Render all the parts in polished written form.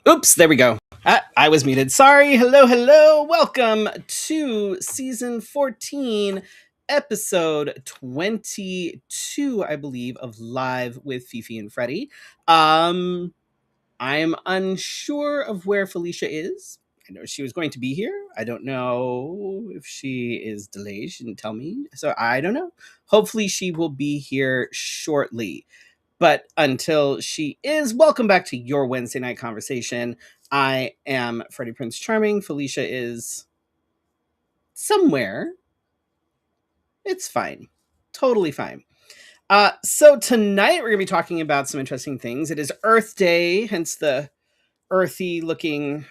Oops, there we go. I was muted. Sorry. Hello. Welcome to season 14, episode 22, I believe, of Live with Fefe and Freddy. I'm unsure of where Felicia is. I know she was going to be here. I don't know if she is delayed. She didn't tell me. So I don't know. Hopefully she will be here shortly. But until she is, welcome back to your Wednesday night conversation. I am Freddie Prince Charming. Felicia is somewhere. It's fine. Totally fine. So tonight we're going to be talking about some interesting things. It is Earth Day, hence the earthy looking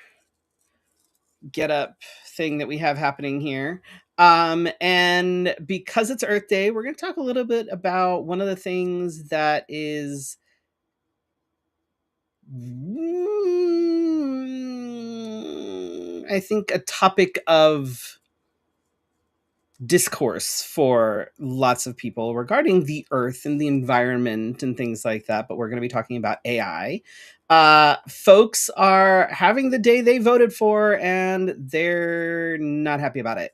get up thing that we have happening here. And because it's Earth Day, we're going to talk a little bit about one of the things that is I think a topic of discourse for lots of people regarding the earth and the environment and things like that. But we're going to be talking about AI. Folks are having the day they voted for and they're not happy about it.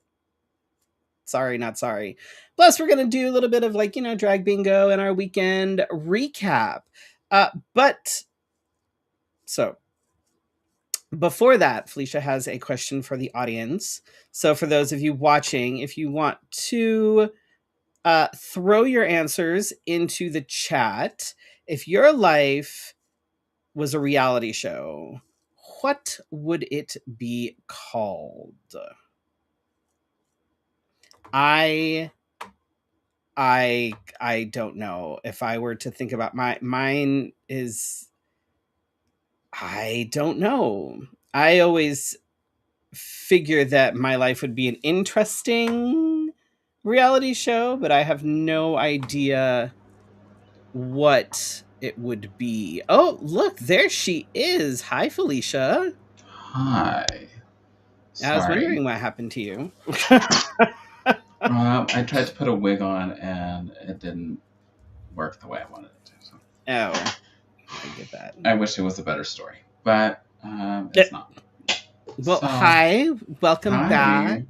Sorry, not sorry. Plus, we're going to do a little bit of drag bingo and our weekend recap. So before that, Felicia has a question for the audience. So for those of you watching, if you want to throw your answers into the chat, if your life was a reality show, what would it be called? I don't know. If I were to think about mine is, I don't know. I always figure that my life would be an interesting reality show, but I have no idea what it would be. Oh, look, there she is. Hi, Felicia. Hi. I was Sorry. wondering what happened to you. I tried to put a wig on and it didn't work the way I wanted it to. So. Oh, I get that. I wish it was a better story, but it's not. Well, hi. Welcome back.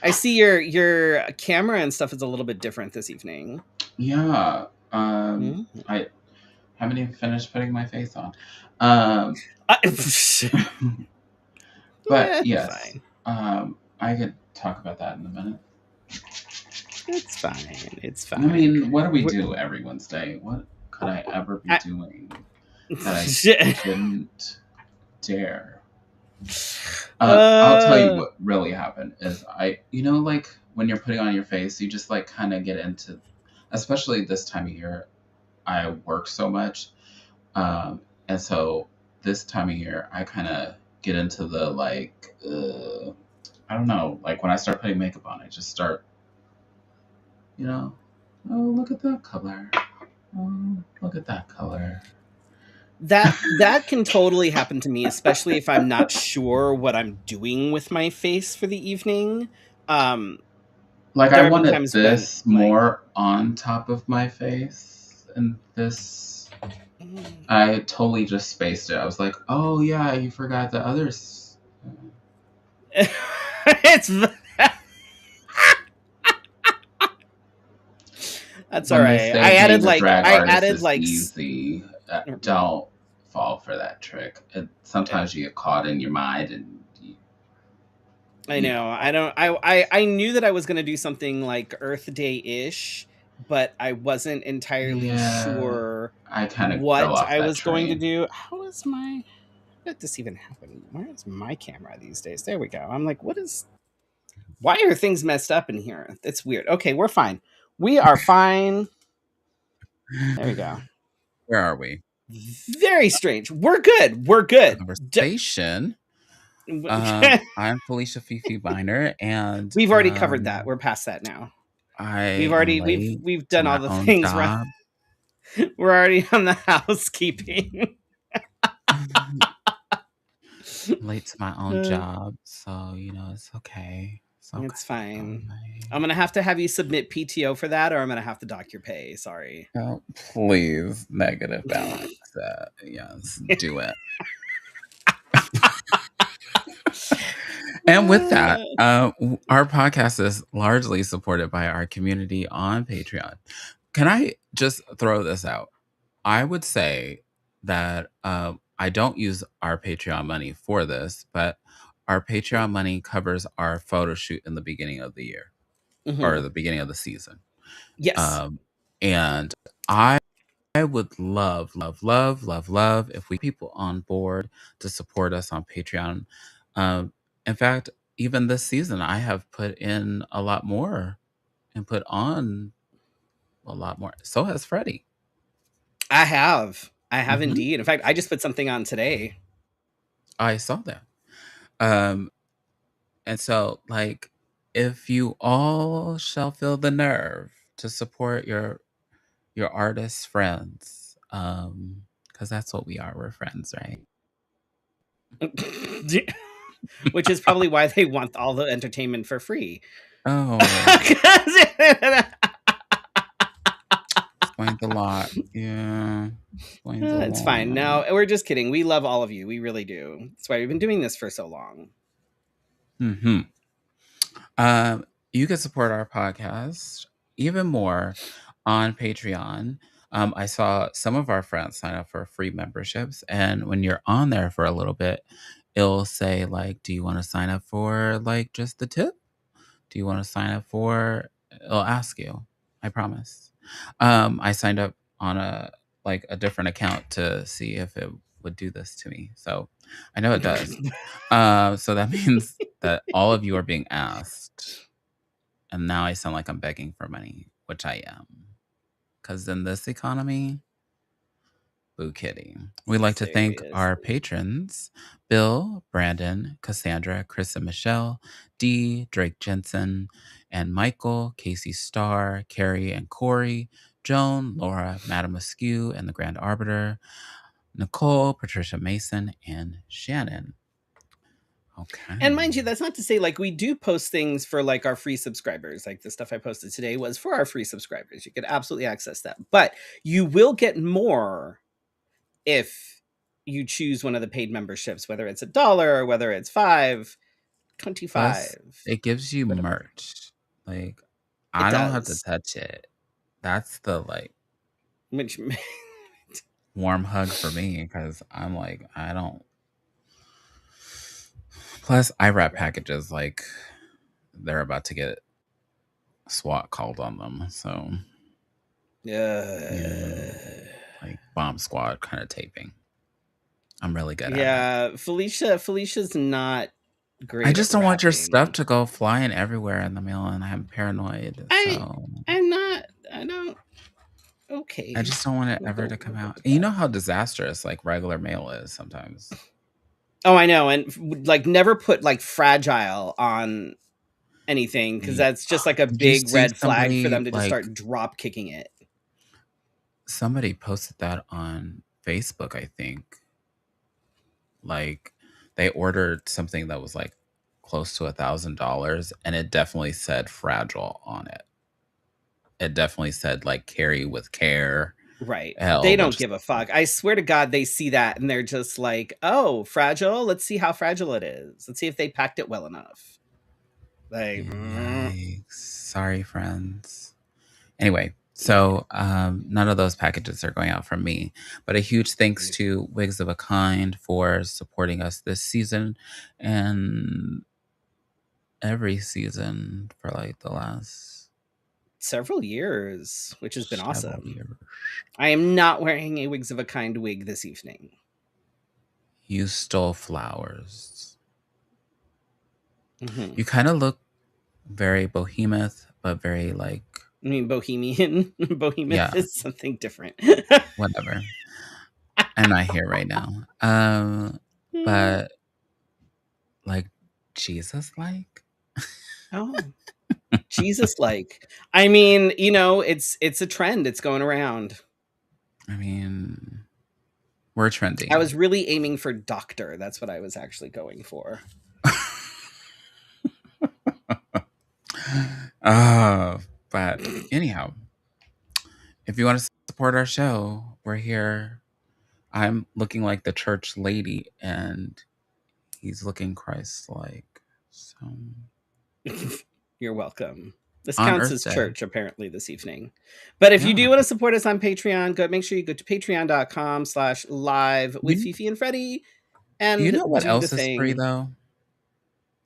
I see your camera and stuff is a little bit different this evening. Yeah. I haven't even finished putting my face on. But yes, I could talk about that in a minute. It's fine. I mean, what do we do every Wednesday? What could I ever be doing that I shouldn't dare? I'll tell you what really happened is like when you're putting on your face, you just like kind of get into, especially this time of year, I work so much. And so this time of year, I kind of get into the I don't know, like when I start putting makeup on, I just start, oh, look at that color. Oh, look at that color. That can totally happen to me, especially if I'm not sure what I'm doing with my face for the evening. Like I wanted this more on top of my face, and this I totally just spaced it. I was like, oh yeah, you forgot the others. It's that's all right. I added like easy. Don't fall for that trick. Sometimes you get caught in your mind, and I know. I knew that I was going to do something like Earth Day-ish, but I wasn't entirely sure I kind of what I was going to do. How is my... How did this even happen? Where is my camera these days? There we go. I'm like, why are things messed up in here? It's weird. Okay, we're fine. We are fine. There we go. Where are we? Very strange. We're good. Conversation. I'm Felicia Fefe Biner, and we've already covered that. We're past that now. We've done all the things right. We're already on the housekeeping. Late to my own job, so it's okay. It's fine. I'm gonna have you submit PTO for that, or I'm gonna have to dock your pay. Sorry. Oh, please, negative balance that. Yes, do it. And with that, our podcast is largely supported by our community on Patreon. Can I just throw this out? I would say that I don't use our Patreon money for this, but our Patreon money covers our photo shoot in the beginning of the year or the beginning of the season. Yes. And I would love, love, love, love, love if we people on board to support us on Patreon. In fact, even this season, I have put in a lot more and put on a lot more. So has Freddie. I have Mhm. indeed. In fact, I just put something on today. I saw that. And so, like, if you all shall feel the nerve to support your artist friends, because that's what we are. We're friends, right? Which is probably why they want all the entertainment for free. Oh, explains a lot. Yeah, explains a It's fine. lot. No, we're just kidding. We love all of you. We really do. That's why we've been doing this for so long. Hmm. You can support our podcast even more on Patreon. I saw some of our friends sign up for free memberships, and when you're on there for a little bit, it'll say like, "Do you want to sign up for like just the tip? Do you want to sign up for?" It'll ask you. I promise. I signed up on a different account to see if it would do this to me, so I know it does. So that means that all of you are being asked. And now I sound like I'm begging for money, which I am. Because in this economy, boo kitty. We'd like to thank our Seriously. patrons Bill, Brandon, Cassandra, Chris and Michelle, Dee, Drake Jensen, and Michael, Casey Starr, Carrie and Corey, Joan, Laura, Madam Askew, and the Grand Arbiter, Nicole, Patricia Mason, and Shannon. Okay. And mind you, that's not to say like we do post things for like our free subscribers. Like the stuff I posted today was for our free subscribers. You could absolutely access that. But you will get more if you choose one of the paid memberships, whether it's $1 or whether it's 5, Plus, 25, it gives you whatever. merch. Like, It I don't have to does. touch it. That's the like Which warm hug for me because I'm like, I don't. Plus, I wrap right. packages like they're about to get SWAT called on them. So, yeah, like bomb squad kind of taping. I'm really good at it. Yeah, Felicia's not I great at just don't want your stuff rapping. to go flying everywhere in the mail, and I'm paranoid. I So I'm not I don't I okay. just don't want it We'll ever go to come we'll go out. with And you that. know how disastrous like regular mail is sometimes. Oh, I know, and like never put like fragile on anything because Yeah. that's just like a Did you big see red flag for somebody them to just like start drop kicking it. somebody posted that on Facebook, I think. Like they ordered something that was like close to $1,000 and it definitely said fragile on it. It definitely said like carry with care. Right. They Hell, don't which give a fuck. I swear to God, they see that and they're just like, oh, fragile. Let's see how fragile it is. Let's see if they packed it well enough. Like, yikes. Sorry, friends. Anyway, so none of those packages are going out from me. But a huge thanks to Wigs of a Kind for supporting us this season and every season for like the last several years, which has been several awesome. years. I am not wearing a Wigs of a Kind wig this evening. You stole flowers. Mm-hmm. You kind of look very behemoth, but very like, I mean, Bohemian. Behemoth yeah, is something different. whatever. I'm not here right now. But like Jesus like. Oh, Jesus like. I mean, you know, it's a trend. It's going around. I mean, we're I trending. was really aiming for doctor. That's what I was actually going for. uh, but anyhow, if you want to support our show, we're here. I'm looking like the church lady, and He's looking Christ-like. So You're welcome. This on counts Earth as Day. church apparently this evening. But if you do Yeah. want to support us on Patreon, make sure you go to patreon.com/live with Fefe and Freddy and You know what do the else is free, thing. though?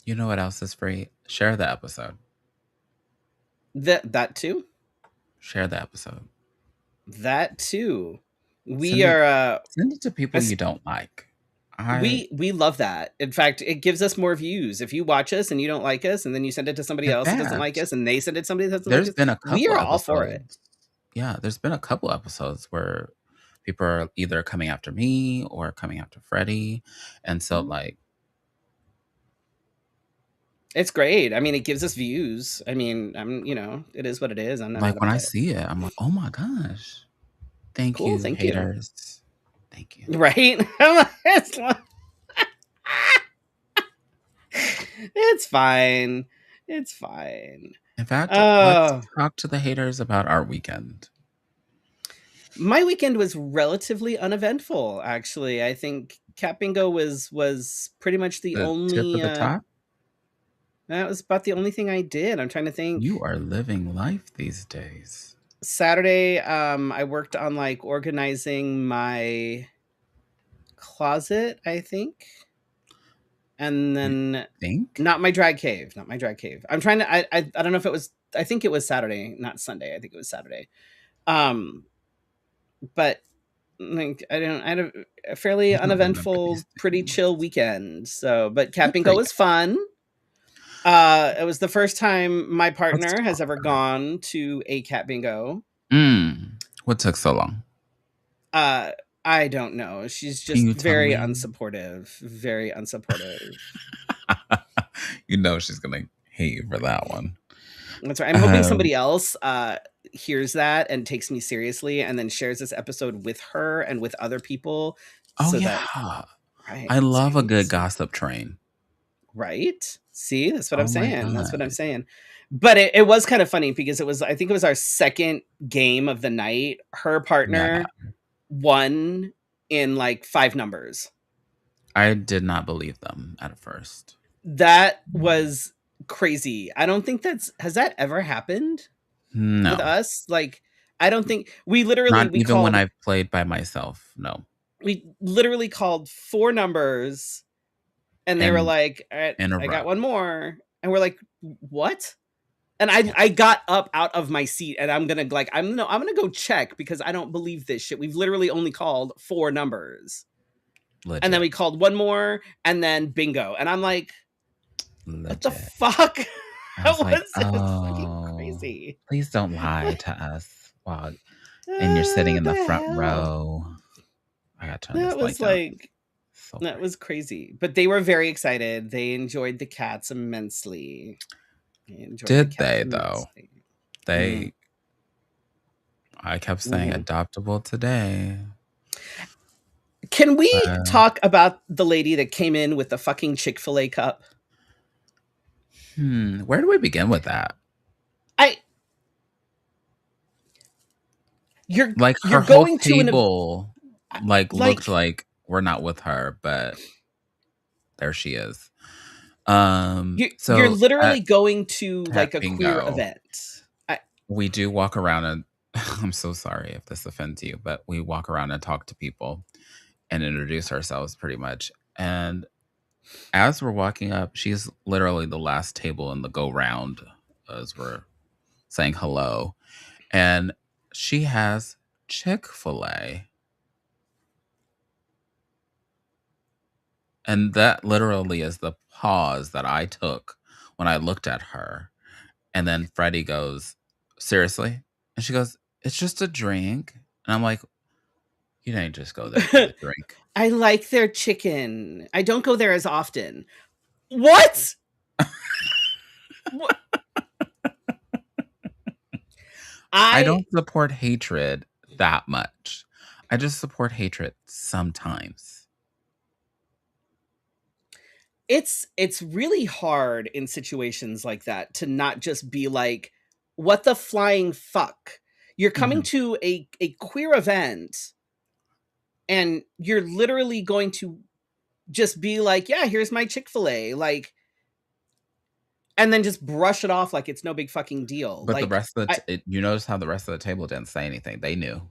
You know what else is free? Share the episode. That too. Share the episode. That too. We Send are it to people you don't like. we love that. In fact, it gives us more views. If you watch us and you don't like us, and then you send it to somebody else that doesn't like us, and they send it to somebody that doesn't like there's us, been a we couple are all for it. episodes. Yeah, there's been a couple episodes where people are either coming after me or coming after Freddie. And so, like, it's great. I mean, it gives us views. I mean, it is what it is. I'm not like, mad when about I it. see it, I'm like, oh my gosh. Thank Cool, you, thank haters. Thank you. Right? It's fine. It's fine. In fact, let's talk to the haters about our weekend. My weekend was relatively uneventful, actually. I think Cat Bingo was pretty much the only tip of the top. That was about the only thing I did. I'm trying to think. You are living life these days. Saturday, I worked on like organizing my closet, I think. And then not my drag cave. I'm trying to I don't know if it was, I think it was Saturday, not Sunday. I think it was Saturday. But like I had a fairly uneventful, pretty chill weekend. So, but Cat Bingo was fun. It was the first time my partner has ever gone to a Cat Bingo. What took so long? I don't know. She's just very unsupportive. Very unsupportive. You know she's gonna hate you for that one. That's right. I'm hoping somebody else hears that and takes me seriously and then shares this episode with her and with other people. Oh, yeah. Right, I love a good gossip train. Right? See, that's what I'm saying. That's what I'm saying. But it was kind of funny because I think it was our second game of the night. Her partner won in like 5 numbers. I did not believe them at first. That was crazy. I don't think has that ever happened with us? Like, I don't think we when I've played by myself. No, we literally called 4 numbers and they were like, all right, I got one more. And we're like, what? And I got up out of my seat and I'm gonna go check because I don't believe this shit. We've literally only called 4 numbers. Legit. And then we called one more and then bingo. And I'm like, legit. What the fuck? That was fucking crazy. Please don't lie to us while and you're sitting in the front row. I gotta turn this light down. That was crazy. But they were very excited. They enjoyed the cats immensely. Did they though? I kept saying adoptable today. Can we talk about the lady that came in with the fucking Chick-fil-A cup? Where do we begin with that? You're her going whole table looked like we're not with her, but there she is. You're literally going to like a queer event. We do walk around and I'm so sorry if this offends you, but we walk around and talk to people and introduce ourselves pretty much. And as we're walking up, she's literally the last table in the go round as we're saying hello. And she has Chick-fil-A. And that literally is the pause that I took when I looked at her. And then Freddie goes, seriously? And she goes, it's just a drink. And I'm like, you didn't just go there for the drink. I like their chicken. I don't go there as often. What? What? I don't support hatred that much. I just support hatred sometimes. It's really hard in situations like that to not just be like, what the flying fuck? You're coming to a queer event and you're literally going to just be like, yeah, here's my Chick-fil-A, like, and then just brush it off like it's no big fucking deal. But the Like, rest of you notice how the rest of the table didn't say anything. They knew.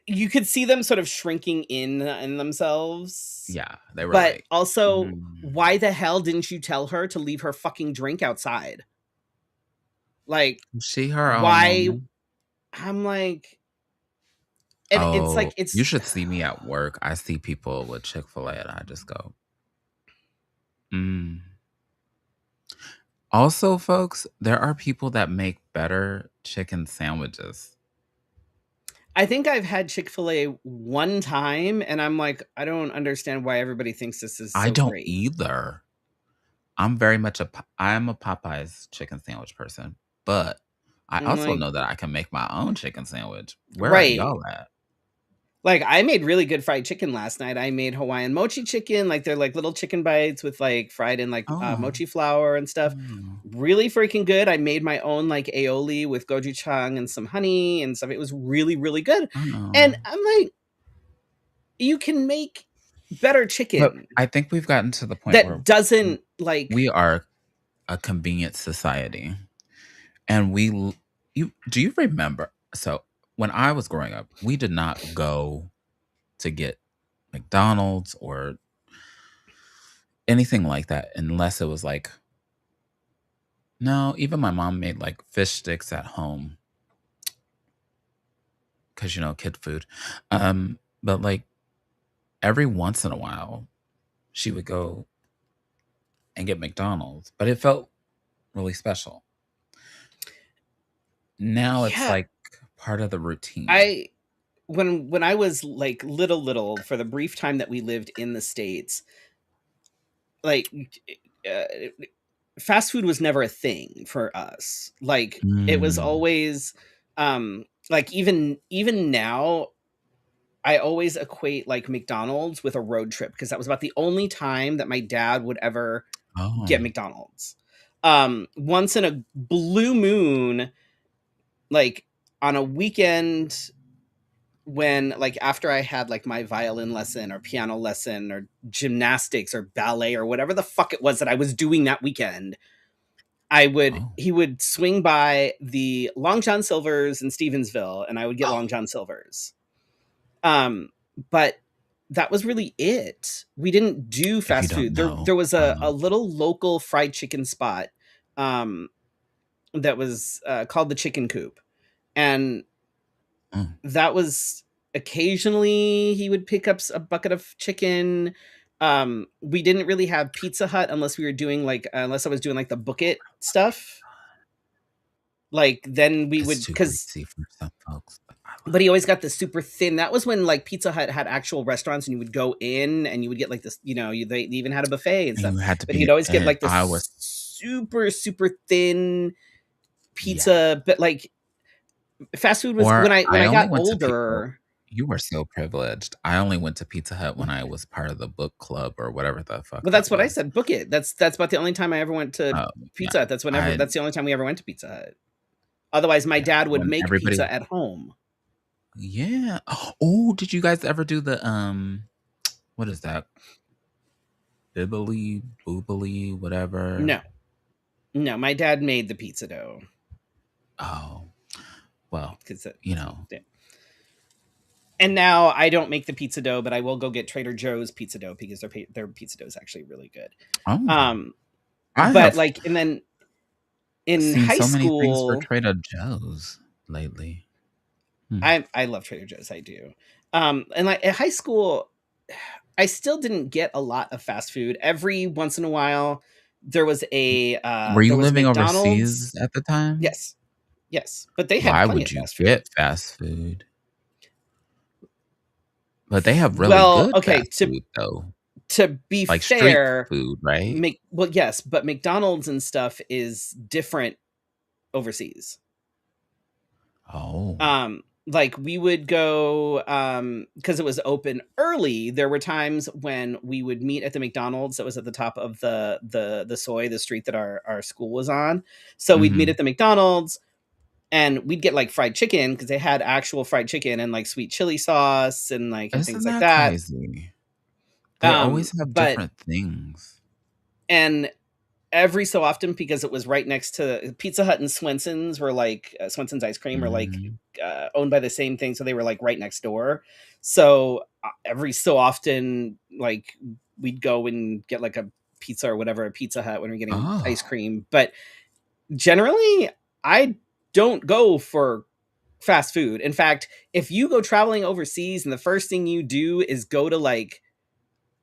you could see them sort of shrinking in themselves. Yeah, they were But like, also, why the hell didn't you tell her to leave her fucking drink outside? Like, she her own why? woman. I'm like, and it's like, you should see me at work. I see people with Chick-fil-A and I just go, Also, folks, there are people that make better chicken sandwiches. I think I've had Chick-fil-A one time, and I'm like, I don't understand why everybody thinks this is so I don't great. either. I'm very much I am a Popeye's chicken sandwich person, but I also know that I can make my own chicken sandwich. Where are y'all at? Like, I made really good fried chicken last night. I made Hawaiian mochi chicken. Like, they're like little chicken bites with like fried in like mochi flour and stuff. Really freaking good. I made my own like aioli with gochujang and some honey and stuff. It was really, really good. And I'm like, you can make better chicken. But I think we've gotten to the point that where doesn't like we are a convenient society. And do you remember? So when I was growing up, we did not go to get McDonald's or anything like that unless it was like, no, even my mom made like fish sticks at home because, kid food. But like every once in a while, she would go and get McDonald's, but it felt really special. Now it's like part of the routine. When I was like little for the brief time that we lived in the States, like fast food was never a thing for us. Like it was always like even now I always equate like McDonald's with a road trip because that was about the only time that my dad would ever get McDonald's. Once in a blue moon, like on a weekend when like after I had like my violin lesson or piano lesson or gymnastics or ballet or whatever the fuck it was that I was doing that weekend, he would swing by the Long John Silver's in Stevensville and I would get Long John Silver's. But that was really it. We didn't do fast food. There was a little local fried chicken spot that was called the Chicken Coop. And that was occasionally he would pick up a bucket of chicken. We didn't really have Pizza Hut unless we were doing like unless I was doing like the book it stuff. Like then we would because for some folks. But he always got the super thin. That was when like Pizza Hut had actual restaurants and you would go in and you would get like this, they even had a buffet and stuff. But he'd always get like this super, super thin pizza. But like fast food was when I got older. You were so privileged. I only went to Pizza Hut when I was part of the book club or whatever the fuck. Well, that's what I said. Book it. That's about the only time I ever went to Pizza Hut. That's that's the only time we ever went to Pizza Hut. Otherwise, my dad would make pizza at home. Yeah. Oh, did you guys ever do the what is that? Bibbly, boobly, whatever. No, my dad made the pizza dough. Oh, well, Yeah. And now I don't make the pizza dough, but I will go get Trader Joe's pizza dough because their pizza dough is actually really good. But like, and then in high school, many things for Trader Joe's lately. I love Trader Joe's. I do. And like at high school, I still didn't get a lot of fast food. Every once in a while, there was a. Were you living overseas at the time? Yes, but they had. Why would you get fast food? But they have really good fast food, though. To be like fair, street food, right? Well, yes, but McDonald's and stuff is different overseas. Oh. Like we would go because it was open early. There were times when we would meet at the McDonald's that was at the top of the soy, the street that our school was on. So we'd meet at the McDonald's and we'd get like fried chicken because they had actual fried chicken and like sweet chili sauce and like and things like that. Crazy? They always have But different things. and every so often, because it was right next to Pizza Hut and Swenson's were like Swenson's ice cream were like owned by the same thing, so they were like right next door. So every so often, like we'd go and get like a pizza or whatever at Pizza Hut when we're getting ice cream. But generally, I don't go for fast food. In fact, if you go traveling overseas and the first thing you do is go to like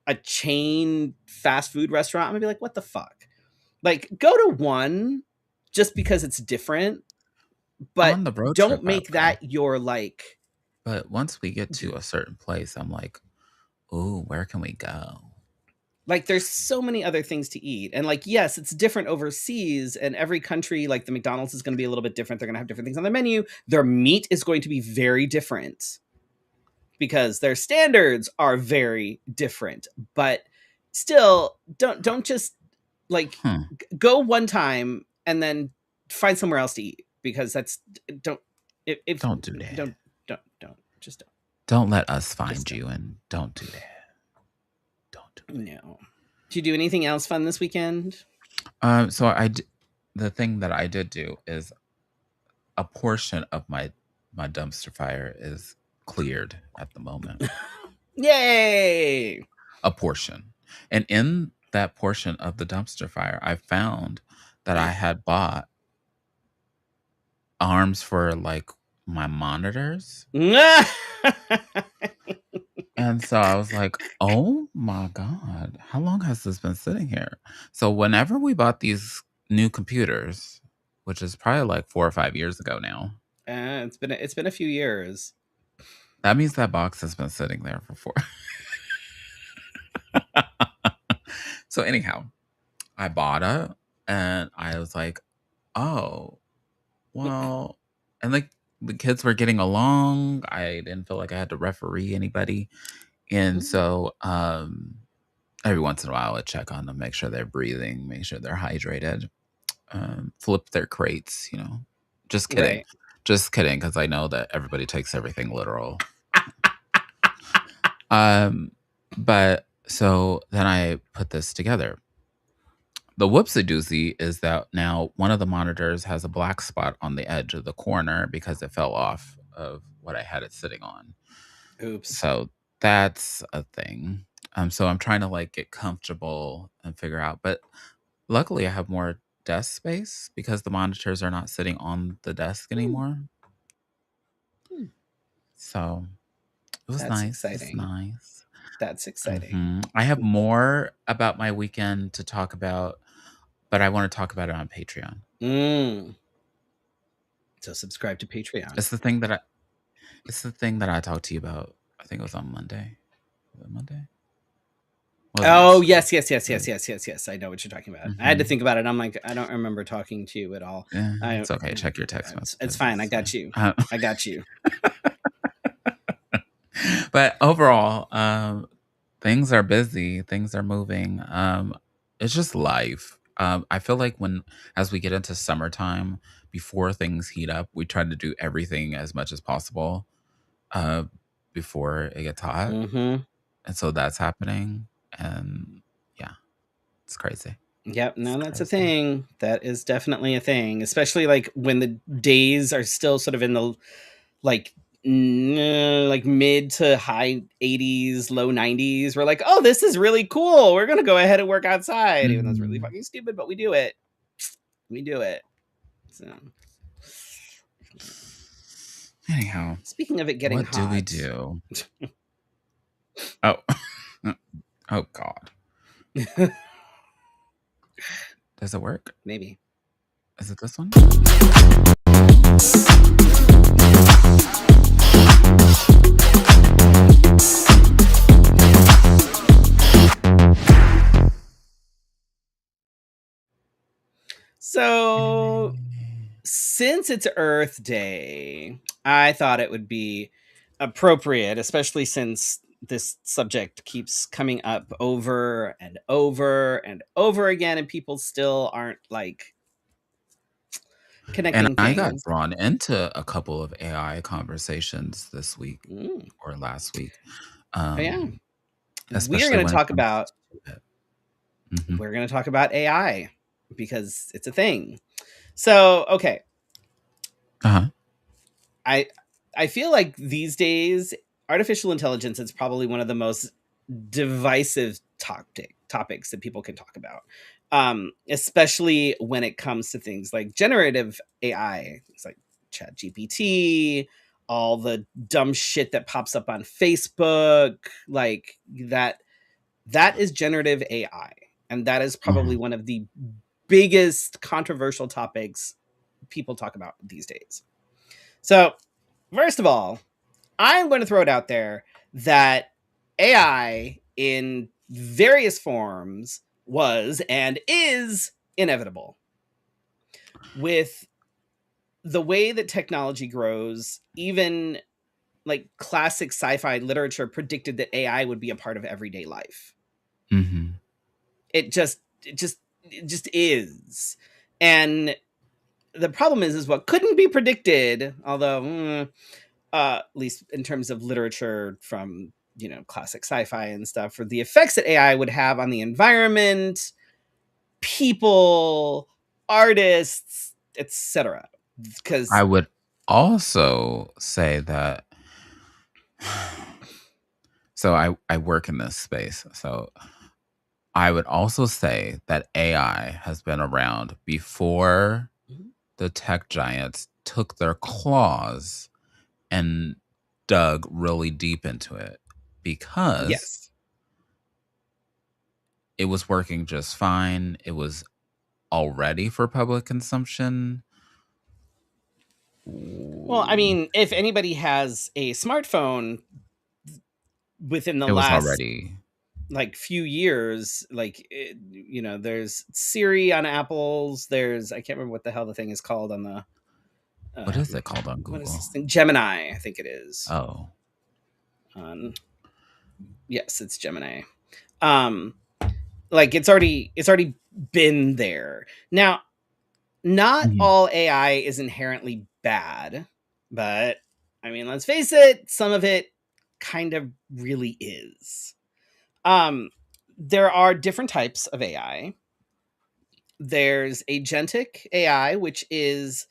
a chain fast food restaurant, I'm gonna be like, what the fuck? Like, go to one just because it's different, but On the road don't trip, make that your like. But once we get to a certain place, I'm like, ooh, where can we go? Like, there's so many other things to eat. And like, yes, it's different overseas, and every country, like the McDonald's is going to be a little bit different. They're going to have different things on their menu. Their meat is going to be very different because their standards are very different. But still, don't just like go one time and then find somewhere else to eat, because that's don't don't do that. Don't Don't let us find you, and don't do that. Don't do that. No. Did you do anything else fun this weekend? So the thing that I did do is a portion of my dumpster fire is cleared at the moment. Yay! A portion. And in that portion of the dumpster fire, I found that I had bought arms for like my monitors. And so I was like, oh my God, how long has this been sitting here? So whenever we bought these new computers, which is probably like 4 or 5 years ago now. It's been a few years. That means that box has been sitting there for 4. So anyhow, I bought it and I was like, oh, well, and like the kids were getting along. I didn't feel like I had to referee anybody. And so every once in a while I check on them, make sure they're breathing, make sure they're hydrated, flip their crates, Just kidding. Right. Just kidding, because I know that everybody takes everything literal. But so then I put this together. The whoopsie doozy is that now one of the monitors has a black spot on the edge of the corner because it fell off of what I had it sitting on. Oops. So that's a thing. So I'm trying to like get comfortable and figure out. But luckily I have more desk space because the monitors are not sitting on the desk anymore. So it was nice. Exciting. It's nice. That's exciting. Mm-hmm. I have more about my weekend to talk about, but I want to talk about it on Patreon. So subscribe to Patreon. It's the thing that I talked to you about. I think it was on Monday. Was it Monday? Oh, yes. I know what you're talking about. I had to think about it. I'm like, I don't remember talking to you at all. It's okay. Check your text message. It's fine. I got you. I got you. But overall, things are busy. Things are moving. It's just life. I feel like as we get into summertime, before things heat up, we try to do everything as much as possible before it gets hot. And so that's happening. And yeah, it's crazy. Yep. No, that's a thing. That is definitely a thing, especially like when the days are still sort of in the like mid to high 80s, low 90s. We're like, oh, this is really cool. We're going to go ahead and work outside, even though it's really fucking stupid, but we do it. We do it. So anyhow, speaking of it getting hot. What do we do? Oh. Oh, God. Does it work? Maybe. Is it this one? So, since it's Earth Day, I thought it would be appropriate, especially since this subject keeps coming up over and over and over again, and people still aren't like connecting and I got things. drawn into a couple of AI conversations this week or last week. Yeah. we're especially going to when it talk comes about to it. we're going to talk about AI because it's a thing. So, okay, Uh-huh. I I feel like these days artificial intelligence is probably one of the most divisive topics that people can talk about, especially when it comes to things like generative AI. It's like Chat GPT, all the dumb shit that pops up on Facebook, like that is generative AI, and that is probably Mhm. one of the biggest controversial topics people talk about these days. So, first of all, I'm going to throw it out there that AI in various forms was and is inevitable. With the way that technology grows, even like classic sci-fi literature predicted that AI would be a part of everyday life. Mhm. It just is. And the problem is what couldn't be predicted, although at least in terms of literature from classic sci-fi and stuff, for the effects that AI would have on the environment, people, artists, etc. I Because would also say that so I work in this space. So I would also say that AI has been around before the tech giants took their claws and dug really deep into it because yes, it was working just fine. It was already for public consumption. well, I mean, if anybody has a smartphone within the It was last already. like few years, like there's Siri on Apple's, there's, I can't remember what the hell the thing is called on the What is it called on what is this Google? thing, Gemini, I think it is. Oh. Yes, it's Gemini. um like it's already been there. Now, not Mhm. all AI is inherently bad, but I mean, let's face it, some of it kind of really is. um there are different types of AI. There's agentic AI, which is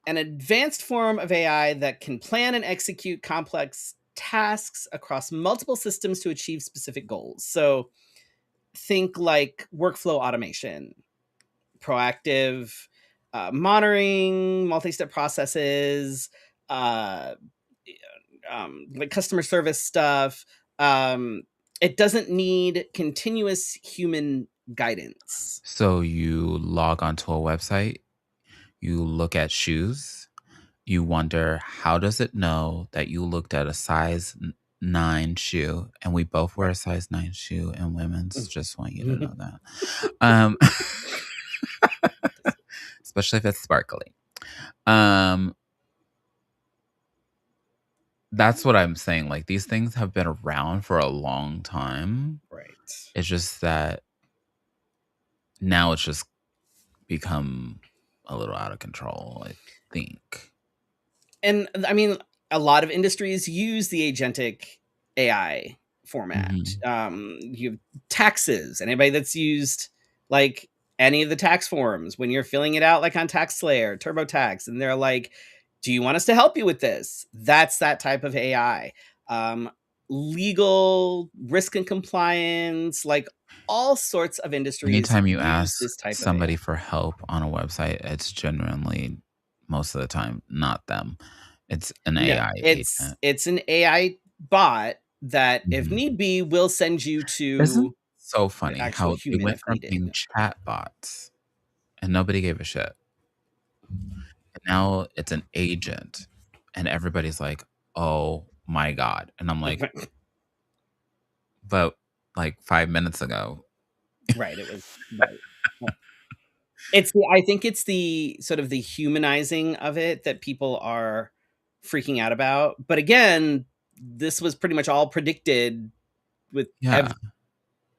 an advanced form of AI that can plan and execute complex tasks across multiple systems to achieve specific goals. So think like workflow automation, proactive monitoring, multi-step processes, uh, like customer service stuff. It doesn't need continuous human guidance. So you log onto a website, you look at shoes, you wonder how does it know that you looked at a size 9 shoe, and we both wear a Right. size 9 shoe in women's, just want you to know that. Um, especially if it's sparkly. Um, that's what I'm saying, like, these things have been around for a long time. Right. It's just that now it's just become a little out of control, I think. And I mean, a lot of industries use the agentic AI format. Mhm. You have taxes. Anybody that's used like any of the tax forms, when you're filling it out, like on TaxSlayer, TurboTax, and they're like, "Do you want us to help you with this?" That's that type of AI. Legal, risk and compliance, like all sorts of industries Anytime you use ask this type of AI. somebody for help on a website, it's genuinely most of the time not them. It's an No, AI it's agent. it's an AI bot that, if Mhm. need be, will send you Isn't to so the funny actual how they human went if from being needed. chatbots and nobody gave a shit. And now it's an agent and everybody's like, "Oh my god." And I'm like, "But like 5 minutes ago." Right, it was right. Well, I think it's the sort of the humanizing of it that people are freaking out about. But again, this was pretty much all predicted with Yeah.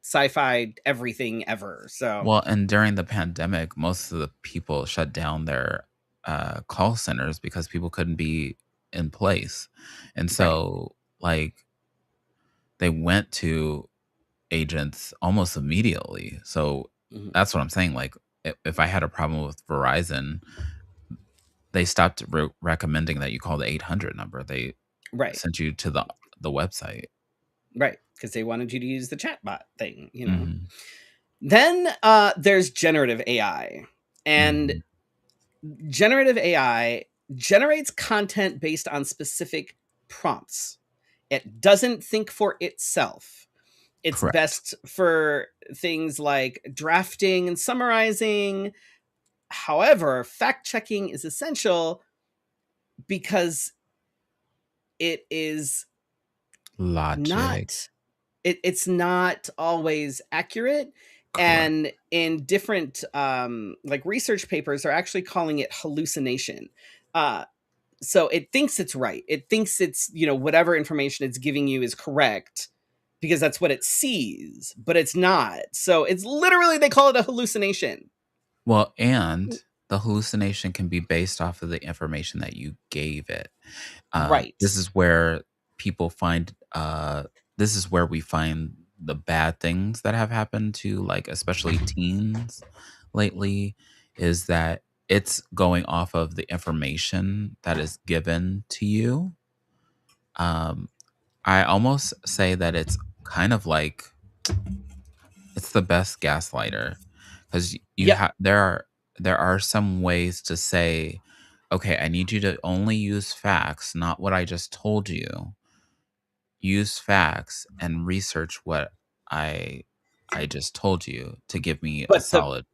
sci-fi everything ever. So, Well, and during the pandemic, most of the people shut down their call centers because people couldn't be in place. And right. so, like, they went to agents almost immediately. So that's what I'm saying. Like, if I had a problem with Verizon, they stopped recommending that you call the 800 number. They sent you to the website. Right, because they wanted you to use the chatbot thing, you know. Then there's generative AI. And generative AI generates content based on specific prompts. It doesn't think for itself. It's best for things like drafting and summarizing. However, fact checking is essential because it is logic. It's not always accurate. And in different like research papers are actually calling it hallucination. So it thinks it's right. It thinks it's, you know, whatever information it's giving you is correct because that's what it sees, but it's not. So it's literally, they call it a hallucination. Well, and the hallucination can be based off of the information that you gave it. Right. This is where people find, this is where we find the bad things that have happened to, like, especially teens lately, is that it's going off of the information that is given to you. I almost say that it's kind of like, it's the best gaslighter, because there are some ways to say, okay, I need you to only use facts, not what I just told you. Use facts and research what I just told you to give me a solid.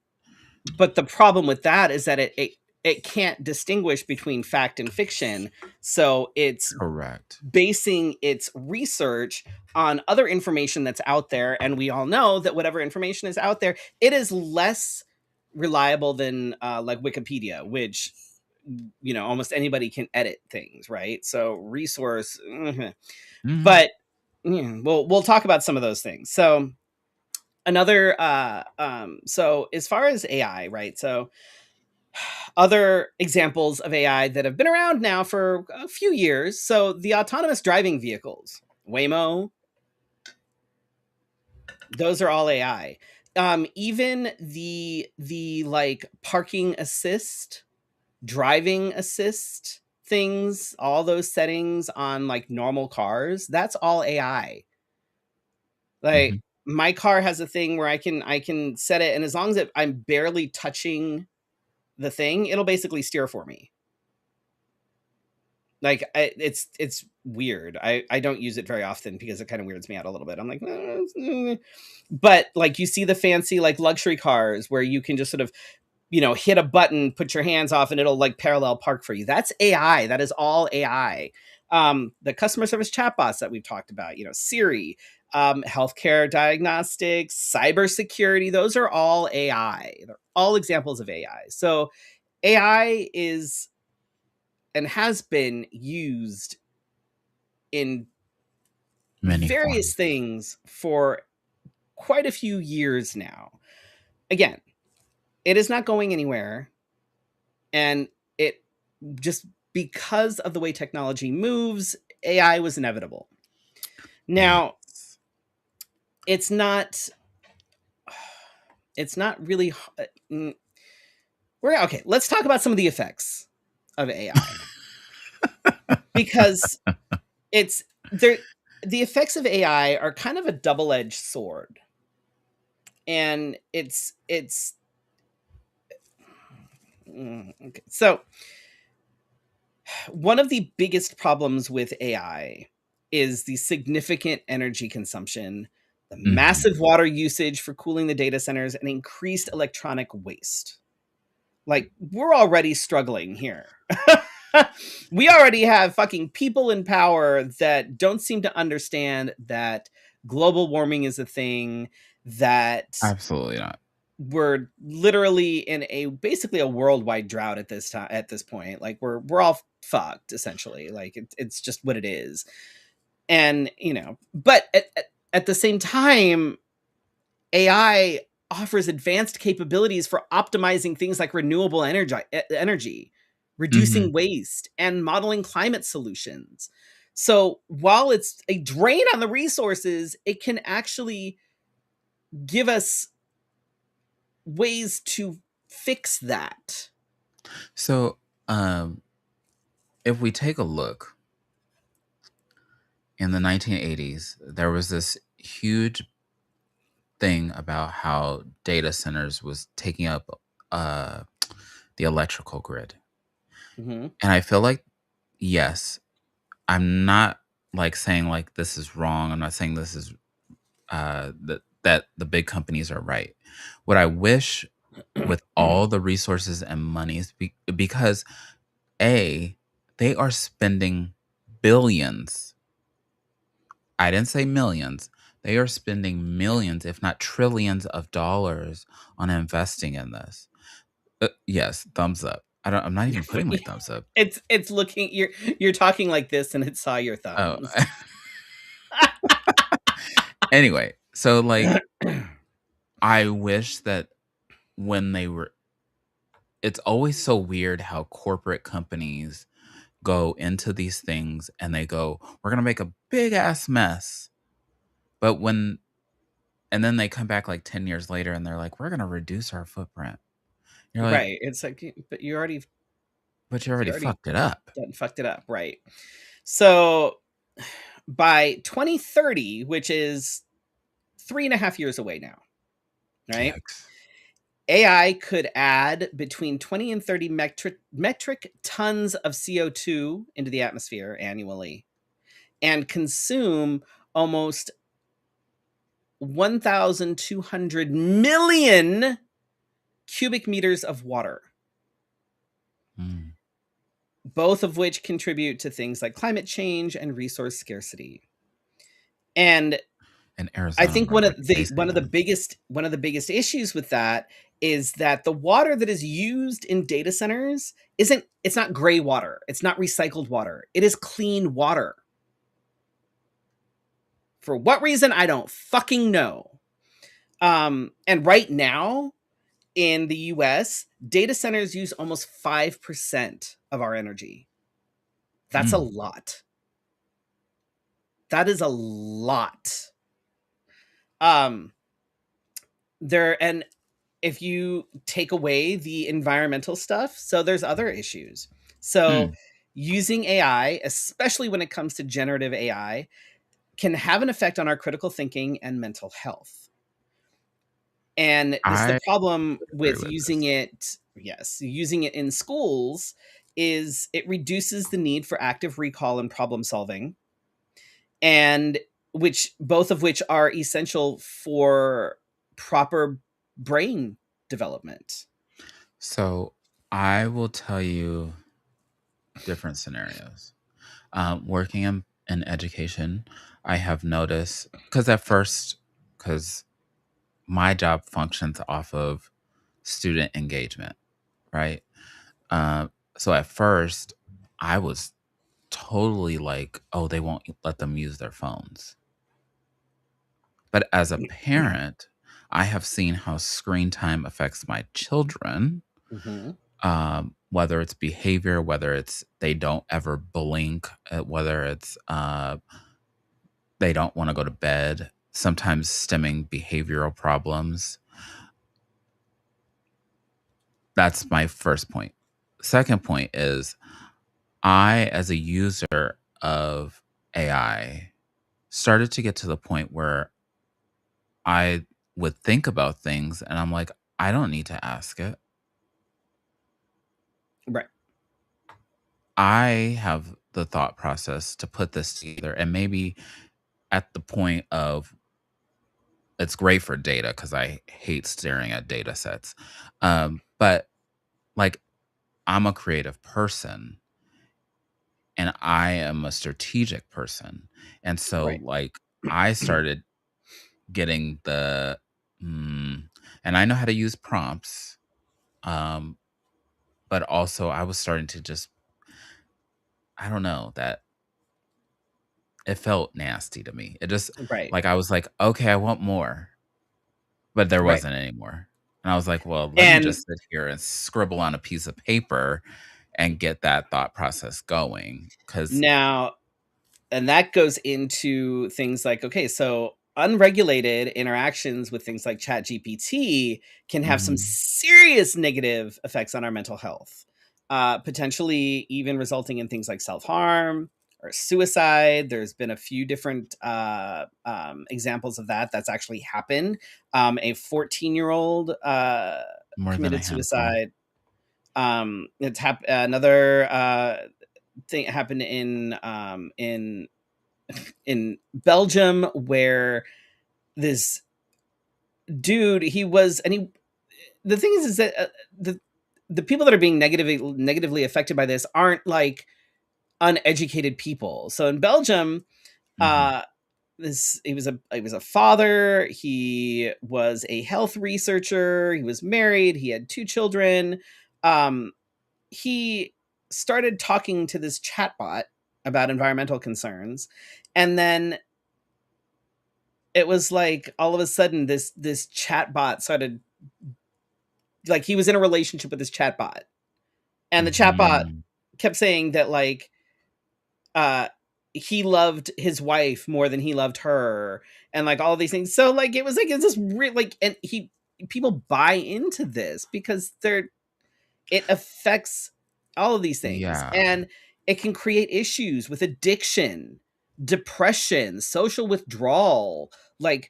But the problem with that is that it can't distinguish between fact and fiction. So it's basing its research on other information that's out there. And we all know that whatever information is out there, it is less reliable than like Wikipedia, which, you know, almost anybody can edit things, right? So resource, but we'll talk about some of those things. So another, so as far as AI, right? So other examples of AI that have been around now for a few years. So the autonomous driving vehicles, Waymo, those are all AI. Even the like parking assist, driving assist things, all those settings on like normal cars, that's all AI. Like my car has a thing where I can set it, and as long as I'm barely touching the thing, it'll basically steer for me. Like it's weird. I don't use it very often because it kind of weirds me out a little bit. I'm like, but like you see the fancy like luxury cars where you can just sort of, you know, hit a button, put your hands off, and it'll like parallel park for you. That's AI. That is all AI. The customer service chatbots that we've talked about, you know, Siri, healthcare diagnostics, cybersecurity, those are all AI. They're all examples of AI. So AI is and has been used in many various things for quite a few years now. Again, it is not going anywhere. And it just, because of the way technology moves, AI was inevitable. Now, it's not really okay, let's talk about some of the effects of AI. Because it's there, the effects of AI are kind of a double-edged sword. And it's okay. So one of the biggest problems with AI is the significant energy consumption, the massive water usage for cooling the data centers, and increased electronic waste. Like, we're already struggling here. We already have fucking people in power that don't seem to understand that global warming is a thing, that absolutely not. We're literally in basically a worldwide drought at this time, at this point. Like we're all fucked essentially. Like it's just what it is. And, you know, but at the same time, AI offers advanced capabilities for optimizing things like renewable energy, reducing waste, and modeling climate solutions. So while it's a drain on the resources, it can actually give us ways to fix that. So, if we take a look in the 1980s, there was this huge thing about how data centers was taking up uh, the electrical grid. Mm-hmm. And I feel like, yes, I'm not like saying like this is wrong. I'm not saying this is that the big companies are right. What I wish with all the resources and monies, because they are spending billions. I didn't say millions. They are spending millions, if not trillions of dollars on investing in this. Yes, thumbs up. I'm not even putting my thumbs up. It's looking, you're talking like this and it saw your Oh. thumbs. Anyway, so like I wish that when they were it's always so weird how corporate companies go into these things and they go, "We're going to make a big ass mess." But and then they come back like 10 years later and they're like, "We're going to reduce our footprint." You're like, Right. It's like, but you already fucked it up. done fucked it up. Right. So by 2030, which is 3.5 years away now, right? Yikes. AI could add between 20 and 30 metric tons of CO2 into the atmosphere annually and consume almost 1,200 million cubic meters of water, both of which contribute to things like climate change and resource scarcity. And in Arizona, I think one of the biggest issues with that is that the water that is used in data centers it's not gray water. It's not recycled water. It is clean water. For what reason, I don't fucking know. And right now in the US, data centers use almost 5% of our energy. That's a lot. That is a lot. And if you take away the environmental stuff, so there's other issues. So using AI, especially when it comes to generative AI, can have an effect on our critical thinking and mental health. And this is the problem with using it. Yes, using it in schools is it reduces the need for active recall and problem solving, and both of which are essential for proper brain development. So I will tell you different scenarios. Working in education, I have noticed because my job functions off of student engagement, right? So at first, I was totally like, oh, they won't let them use their phones. But as a parent, I have seen how screen time affects my children, whether it's behavior, whether it's they don't ever blink, whether it's they don't want to go to bed, sometimes stemming behavioral problems. That's my first point. Second point is I, as a user of AI, started to get to the point where I would think about things and I'm like, I don't need to ask it. Right. I have the thought process to put this together, and maybe at the point of it's great for data because I hate staring at data sets. But like I'm a creative person and I am a strategic person. And so Right. like I started getting and I know how to use prompts. But also I was starting to just I don't know that it felt nasty to me. It just Right. like I was like, okay, I want more. But there Right. wasn't any more. And I was like, well, let me And just sit here and scribble on a piece of paper and get that thought process going. Cause now that goes into things like, okay, so unregulated interactions with things like ChatGPT can have some serious negative effects on our mental health, potentially even resulting in things like self-harm or suicide. There's been a few different examples of that that's actually happened. A 14-year-old More than a committed handful. suicide. Another thing happened in Belgium, where this dude, the thing is that the people that are being negatively affected by this aren't like uneducated people. So in Belgium, uh he was a father, he was a health researcher, he was married, he had 2 children. He started talking to this chatbot about environmental concerns, and then it was like all of a sudden this chatbot started, like, he was in a relationship with this chatbot, and the chatbot kept saying that, like, uh he loved his wife more than he loved her, and like all these things. So like it was like, it's this real, like, and people buy into this because it affects all of these things, Yeah. and it can create issues with addiction, depression, social withdrawal, like,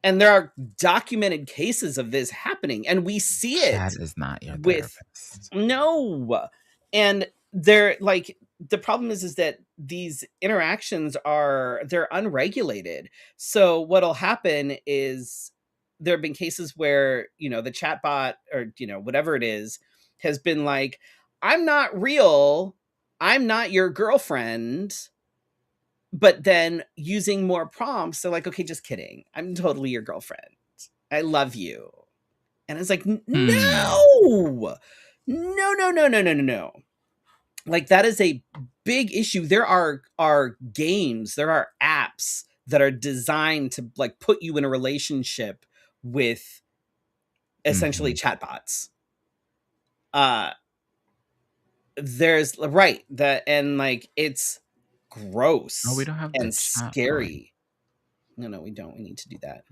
and there are documented cases of this happening, and we see Chat it is not your with therapist. no. And they're like, the problem is that these interactions they're unregulated. So what'll happen is there have been cases where, the chatbot, or, whatever it is, has been like, I'm not real, I'm not your girlfriend. But then using more prompts, they're like, okay, just kidding, I'm totally your girlfriend, I love you. And it's like, no, no, no, no, no, no, no, no. Like, that is a big issue. There are games, there are apps that are designed to, like, put you in a relationship with essentially chatbots. There's right that, and like, it's Oh, we gross don't have the and chat going. scary. No, we don't. We need to do that.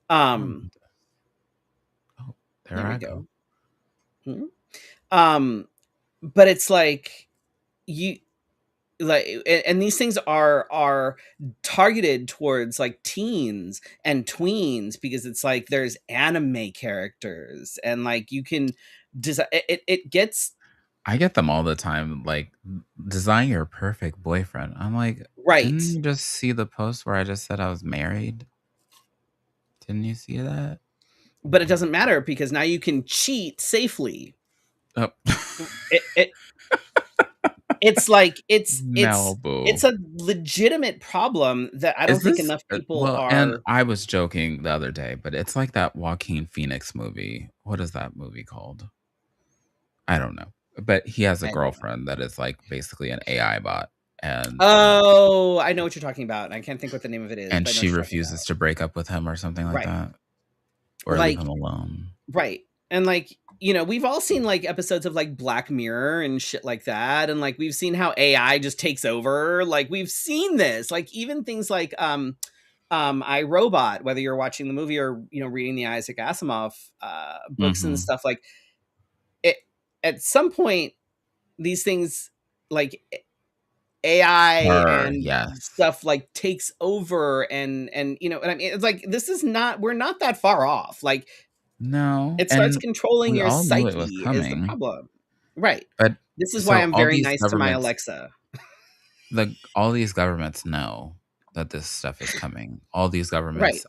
Oh, Um, there there we I go. go. Mhm. But it's like, you like, and these things are targeted towards like teens and tweens, because it's like there's anime characters, and like you can design it gets I get them all the time, like, design your perfect boyfriend. I'm like, right. didn't you just see the post where I just said I was married? Didn't you see that? But it doesn't matter, because now you can cheat safely. Oh. it it's like, No, boo. it's a legitimate problem that I don't Is think this enough people well, and are. I was joking the other day, but it's like that Joaquin Phoenix movie. What is that movie called? I don't know. But he has a I don't know. girlfriend that is like basically an AI bot, and Oh, I know what you're talking about. I can't think what the name of it is, but I know she what you're talking refuses about. to break up with him or something like Right. that, or leave Like, him alone. right. And like, we've all seen like episodes of like Black Mirror and shit like that. And like, we've seen how AI just takes over. Like, we've seen this, like, even things like, I, Robot, whether you're watching the movie or, reading the Isaac Asimov, books and stuff, like it, at some point, these things, like AI and Yes. stuff, like, takes over, and I mean, it's like, we're not that far off. Like, No, it starts and controlling we your all knew it was psyche is the coming, problem. Right. but This is why so I'm very nice to my governments Alexa. all these governments know that this stuff is coming. All these Right. governments,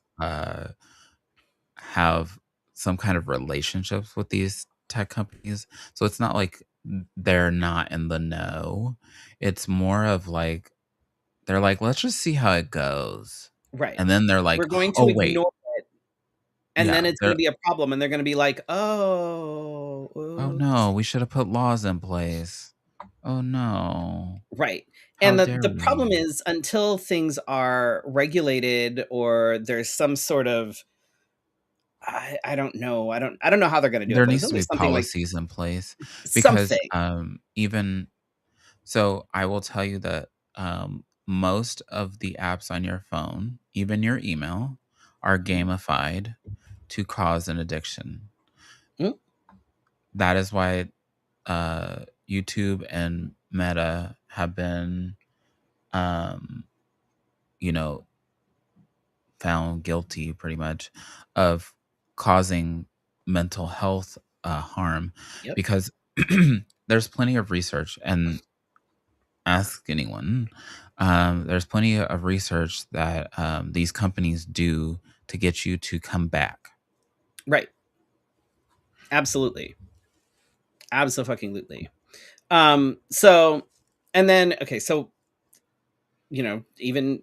have some kind of relationships with these tech companies. So it's not like they're not in the know. It's more of like they're like, let's just see how it goes. Right. And then they're like, We're going to oh wait, ignore it, and then yeah, it's gonna they're be a problem, and they're gonna be like, "Oh, oh oops." no, we should have put laws in place. Oh no. Right. How And dare the problem we? is, until things are regulated, or there's some sort of, I don't know. I don't know how they're gonna do it, There but needs until to be there's something like policies in place because something. even so I will tell you that most of the apps on your phone, even your email, are gamified to cause an addiction. Mm. That is why YouTube and Meta have been, you know, found guilty pretty much of causing mental health harm, Yep. because there's plenty of research, and ask anyone. There's plenty of research that these companies do to get you to come back. Right. Absolutely. Absolutely. So, and then, okay, so, even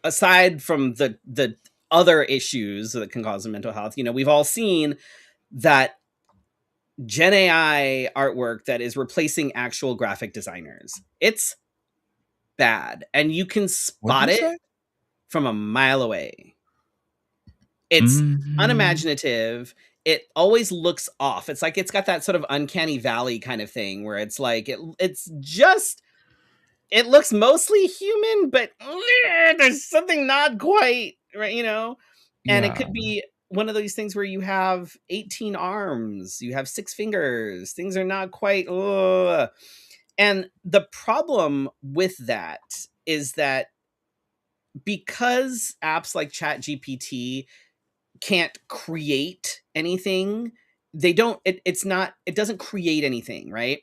aside from the other issues that can cause mental health, we've all seen that Gen AI artwork that is replacing actual graphic designers. It's bad, and you can What'd spot you it say? from a mile away. It's Mhm. unimaginative. It always looks off. It's like it's got that sort of uncanny valley kind of thing where it's like it looks mostly human, but there's something not quite right, and it Yeah. could be one of those things where you have 18 arms, you have 6 fingers, things are not quite, ugh. And the problem with that is that because apps like ChatGPT can't create anything, it doesn't create anything, right?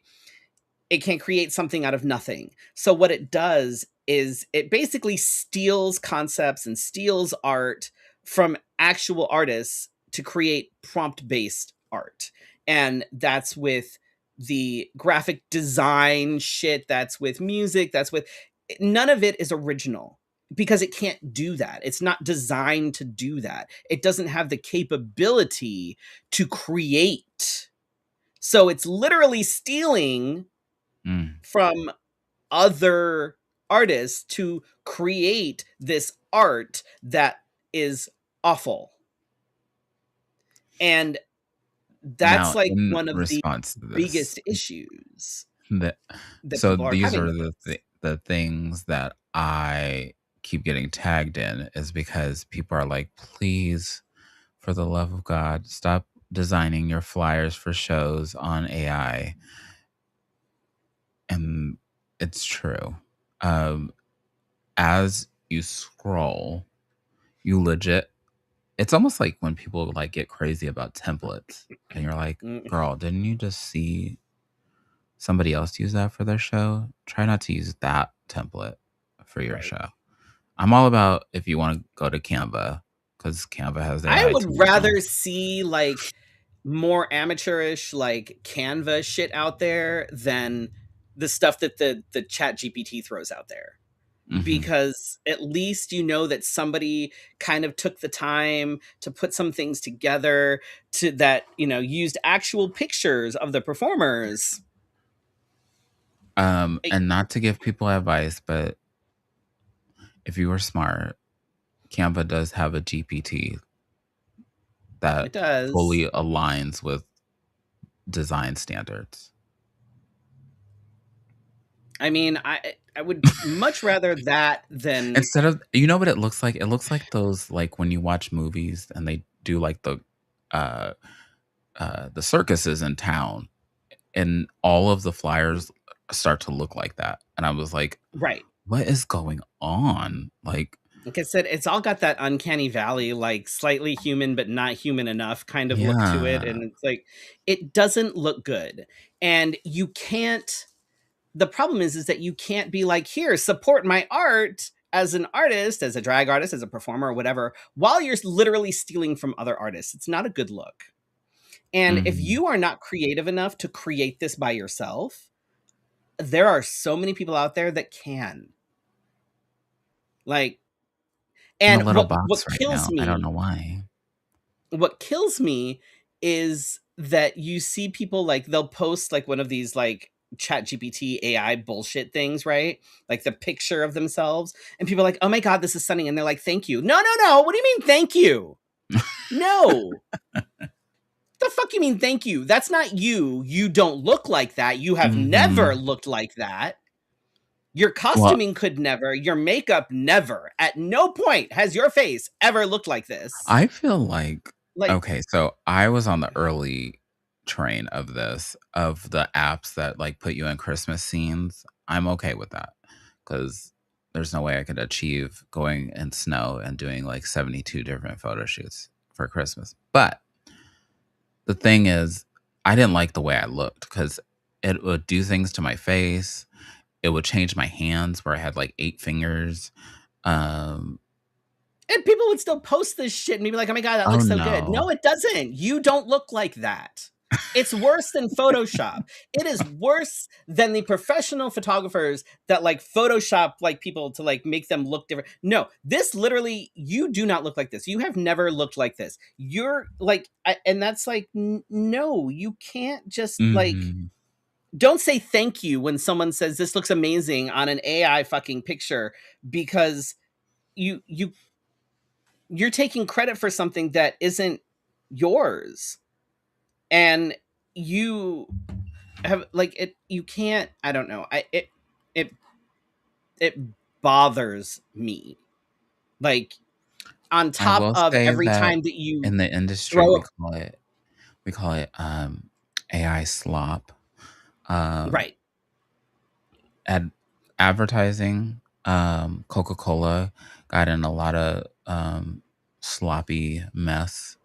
It can create something out of nothing. So what it does is it basically steals concepts and steals art from actual artists to create prompt-based art. And that's with the graphic design shit, that's with music, that's with none of it is original because it can't do that. It's not designed to do that. It doesn't have the capability to create. So it's literally stealing Mm. from other artists to create this art that is awful. And that's Now, like in one of the response to this, biggest issues the, that so people are these having are with this. the things that I keep getting tagged in, is because people are like, please, for the love of God, stop designing your flyers for shows on AI. And it's true. As you scroll, you legit, it's almost like when people like get crazy about templates, and you're like, Mm, girl, didn't you just see somebody else use that for their show? Try not to use that template for your right. show. I'm all about if you want to go to Canva, because Canva has I AI would tools now. rather see like more amateurish like Canva shit out there than the stuff that the Chat GPT throws out there. Hmm. Because at least you know that somebody kind of took the time to put some things together to that, used actual pictures of the performers. It, And not to give people advice, but if you were smart, Canva does have a GPT that it does. fully aligns with design standards. I mean, I would much rather that than Instead of, you know what it looks like? It looks like those, like when you watch movies and they do like uh the circuses in town, and all of the flyers start to look like that. And I was like, right. what is going on? Like, Like I said, it's all got that uncanny valley, like slightly human but not human enough kind of look to it, yeah. and it's like it doesn't look good. And you can't. The problem is that you can't be like, here, support my art as an artist, as a drag artist, as a performer, or whatever, while you're literally stealing from other artists. It's not a good look. And if Mhm. you are not creative enough to create this by yourself, there are so many people out there that can. Like, In a and little box right now. I don't know why. what kills me is that you see people like they'll post like one of these like chat gpt ai bullshit things, right? Like the picture of themselves, and people are like, oh my god, this is stunning, and they're like, thank you. No, what do you mean thank you? No. The fuck you mean thank you? That's not you. You don't look like that. You have never Mhm. looked like that. Your costuming could never, your makeup never. At no point has your face ever looked like this. I feel like okay, so I was on the early train of this, of the apps that like put you in Christmas scenes. I'm okay with that because there's no way I could achieve going in snow and doing like 72 different photo shoots for Christmas. But the thing is, I didn't like the way I looked because it would do things to my face. It would change my hands where I had like 8 fingers. And people would still post this shit and be like, oh my God, that looks so good. No, it doesn't. You don't look like that. It's worse than Photoshop. It is worse than the professional photographers that like Photoshop like people to like make them look different. No, this literally, you do not look like this. You have never looked like this. You're like, and that's like, no, you can't just like, don't say thank you when someone says this looks amazing on an AI fucking picture, because you're taking credit for something that isn't yours. And you have like it, you can't, I don't know. It bothers me. Like on I top will of say every that time that you in the industry, throw we call it AI slop. right. At advertising, Coca-Cola got in a lot of sloppy mess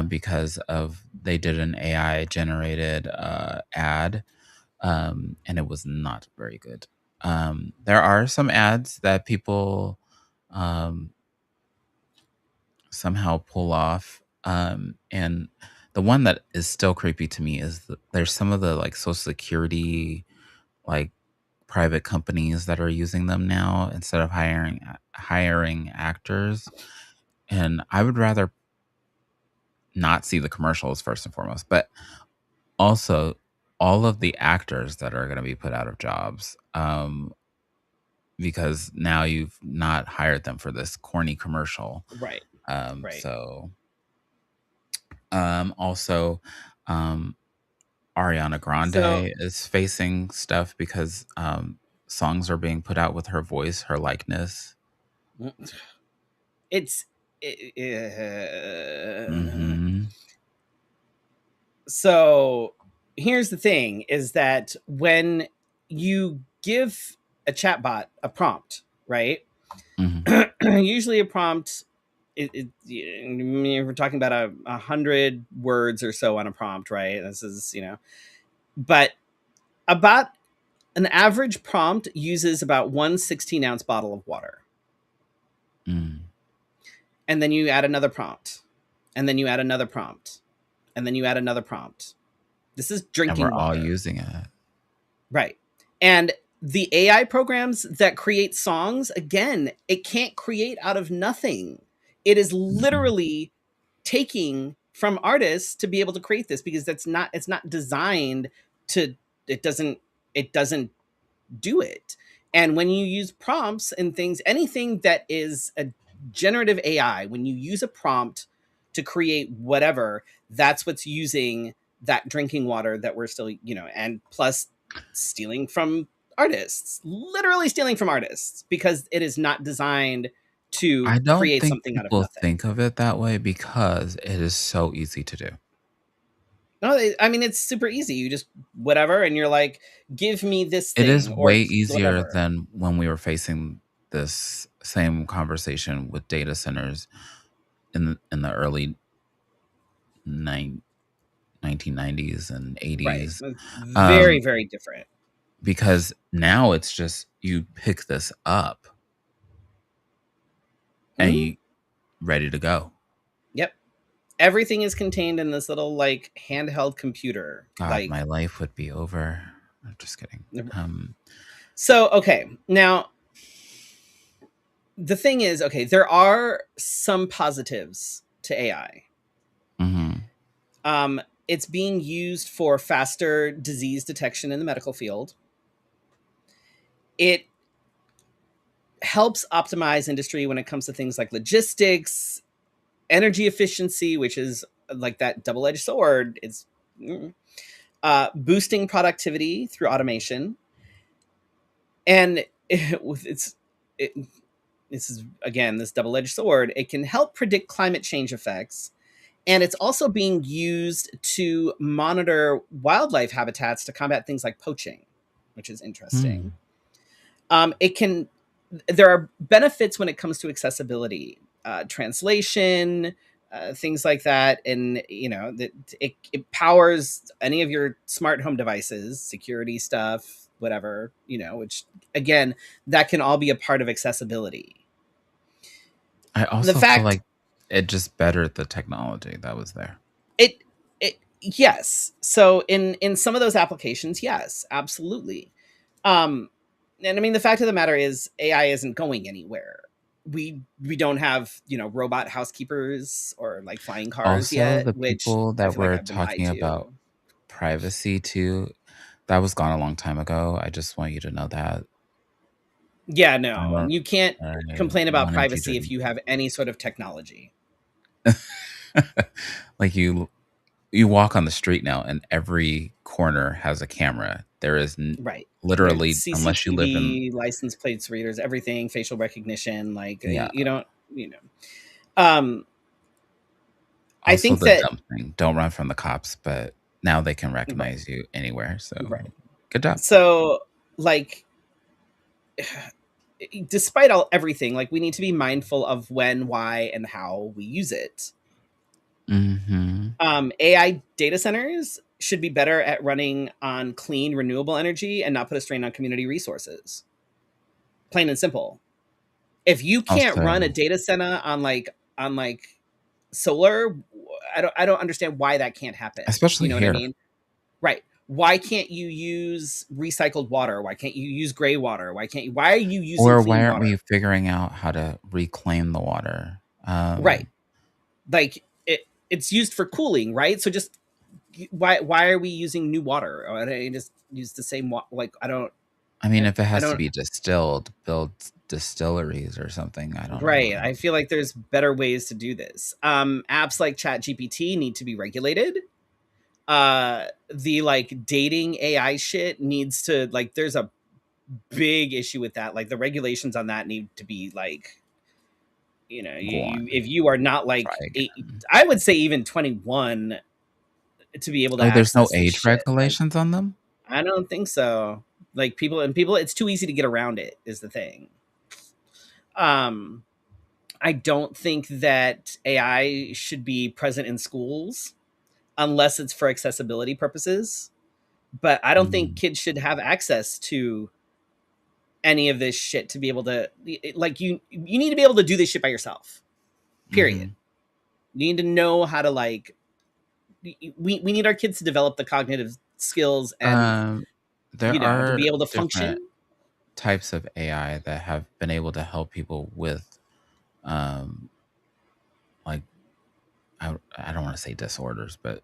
because of they did an AI generated ad, and it was not very good. There are some ads that people somehow pull off. And the one that is still creepy to me is there's some of the like Social Security, like private companies that are using them now instead of hiring actors. And I would rather not see the commercials first and foremost, but also all of the actors that are going to be put out of jobs because now you've not hired them for this corny commercial. Right. So also Ariana Grande is facing stuff because songs are being put out with her voice, her likeness. It's Mm-hmm. So here's the thing is that when you give a chatbot a prompt, right? Mm-hmm. Usually a prompt, we're talking about 100 words or so on a prompt, right? This is, but about an average prompt uses about 1 16-ounce bottle of water. And then you add another prompt, and then you add another prompt, and then you add another prompt. This is drinking water. And we're all water. using it. Right. And the AI programs that create songs, again, it can't create out of nothing. It is literally taking from artists to be able to create this, because it's not designed to, it doesn't do it. And when you use prompts and things, anything that is a generative AI, when you use a prompt to create whatever, that's what's using that drinking water that we're still, and plus stealing from artists, literally stealing from artists, because it is not designed to I don't create think something out of people nothing. think of it that way because it is so easy to do. No, I mean, it's super easy. You just whatever, and you're like, give me this thing. It is way easier whatever. than when we were facing this same conversation with data centers in the early 1990s and 80s. Right. Very, very different. Because now it's just you pick this up and you ready to go. Yep. Everything is contained in this little like handheld computer. God, like, my life would be over. I'm just kidding. So, okay. Now, the thing is, okay, there are some positives to AI. It's being used for faster disease detection in the medical field. It helps optimize industry when it comes to things like logistics, energy efficiency, which is like that double-edged sword. It's boosting productivity through automation. And it's it, this is again this double-edged sword. It can help predict climate change effects, and it's also being used to monitor wildlife habitats to combat things like poaching, which is interesting. Hmm. It can There are benefits when it comes to accessibility, translation, things like that, and that it powers any of your smart home devices, security stuff, whatever, which again, that can all be a part of accessibility. I The also feel fact like it just bettered the technology that was there. it yes, so in some of those applications, yes, absolutely. um and I mean, the fact of the matter is AI isn't going anywhere. We don't have, robot housekeepers or like flying cars Also, yet, the which people I that feel like were I've been lied talking about to. privacy too, that was gone a long time ago. I just want you to know that. Yeah, I no, don't you can't I complain about wanted you privacy if you have any sort of technology. to like you walk on the street now and every corner has a camera. There is Right. There's literally, unless you live in, CCTV, license plates readers, everything, facial recognition, like yeah. you don't, um I Also think the that dumb thing, don't run from the cops, but now they can right, recognize you anywhere. So right. good job. So, like, despite all everything, like, we need to be mindful of when, why, and how we use it. Hmm. AI data centers should be better at running on clean, renewable energy and not put a strain on community resources. Plain and simple. If you can't Also, run a data center on solar, I don't understand why that can't happen. You especially know what I here, mean? Right. Why can't you use recycled water? Why can't you use gray water? Why are you using or why clean aren't water? we figuring out how to reclaim the water? Right. Like it's used for cooling, right? So just why are we using new water? Or I just use the same water. Like I mean, if it I has to don't be distilled, build distilleries or something. I don't know. right. I feel like there's better ways to do this. Apps like ChatGPT need to be regulated. The like dating AI shit needs to like there's a big issue with that. Like the regulations on that need to be like, Go you on, if you are not try like eight, again. I would say even 21 to be able to Oh, there's no access this age shit. Like regulations on them? I don't think so. Like people, it's too easy to get around it. Is the thing. Um, I don't think that AI should be present in schools unless it's for accessibility purposes. But I don't think Mm, kids should have access to any of this shit to be able to like you need to be able to do this shit by yourself. Period. mhm. You need to know how to like we need our kids to develop the cognitive skills and Um, there to are be able to different function. types of AI that have been able to help people with, um, like, I don't want to say disorders, but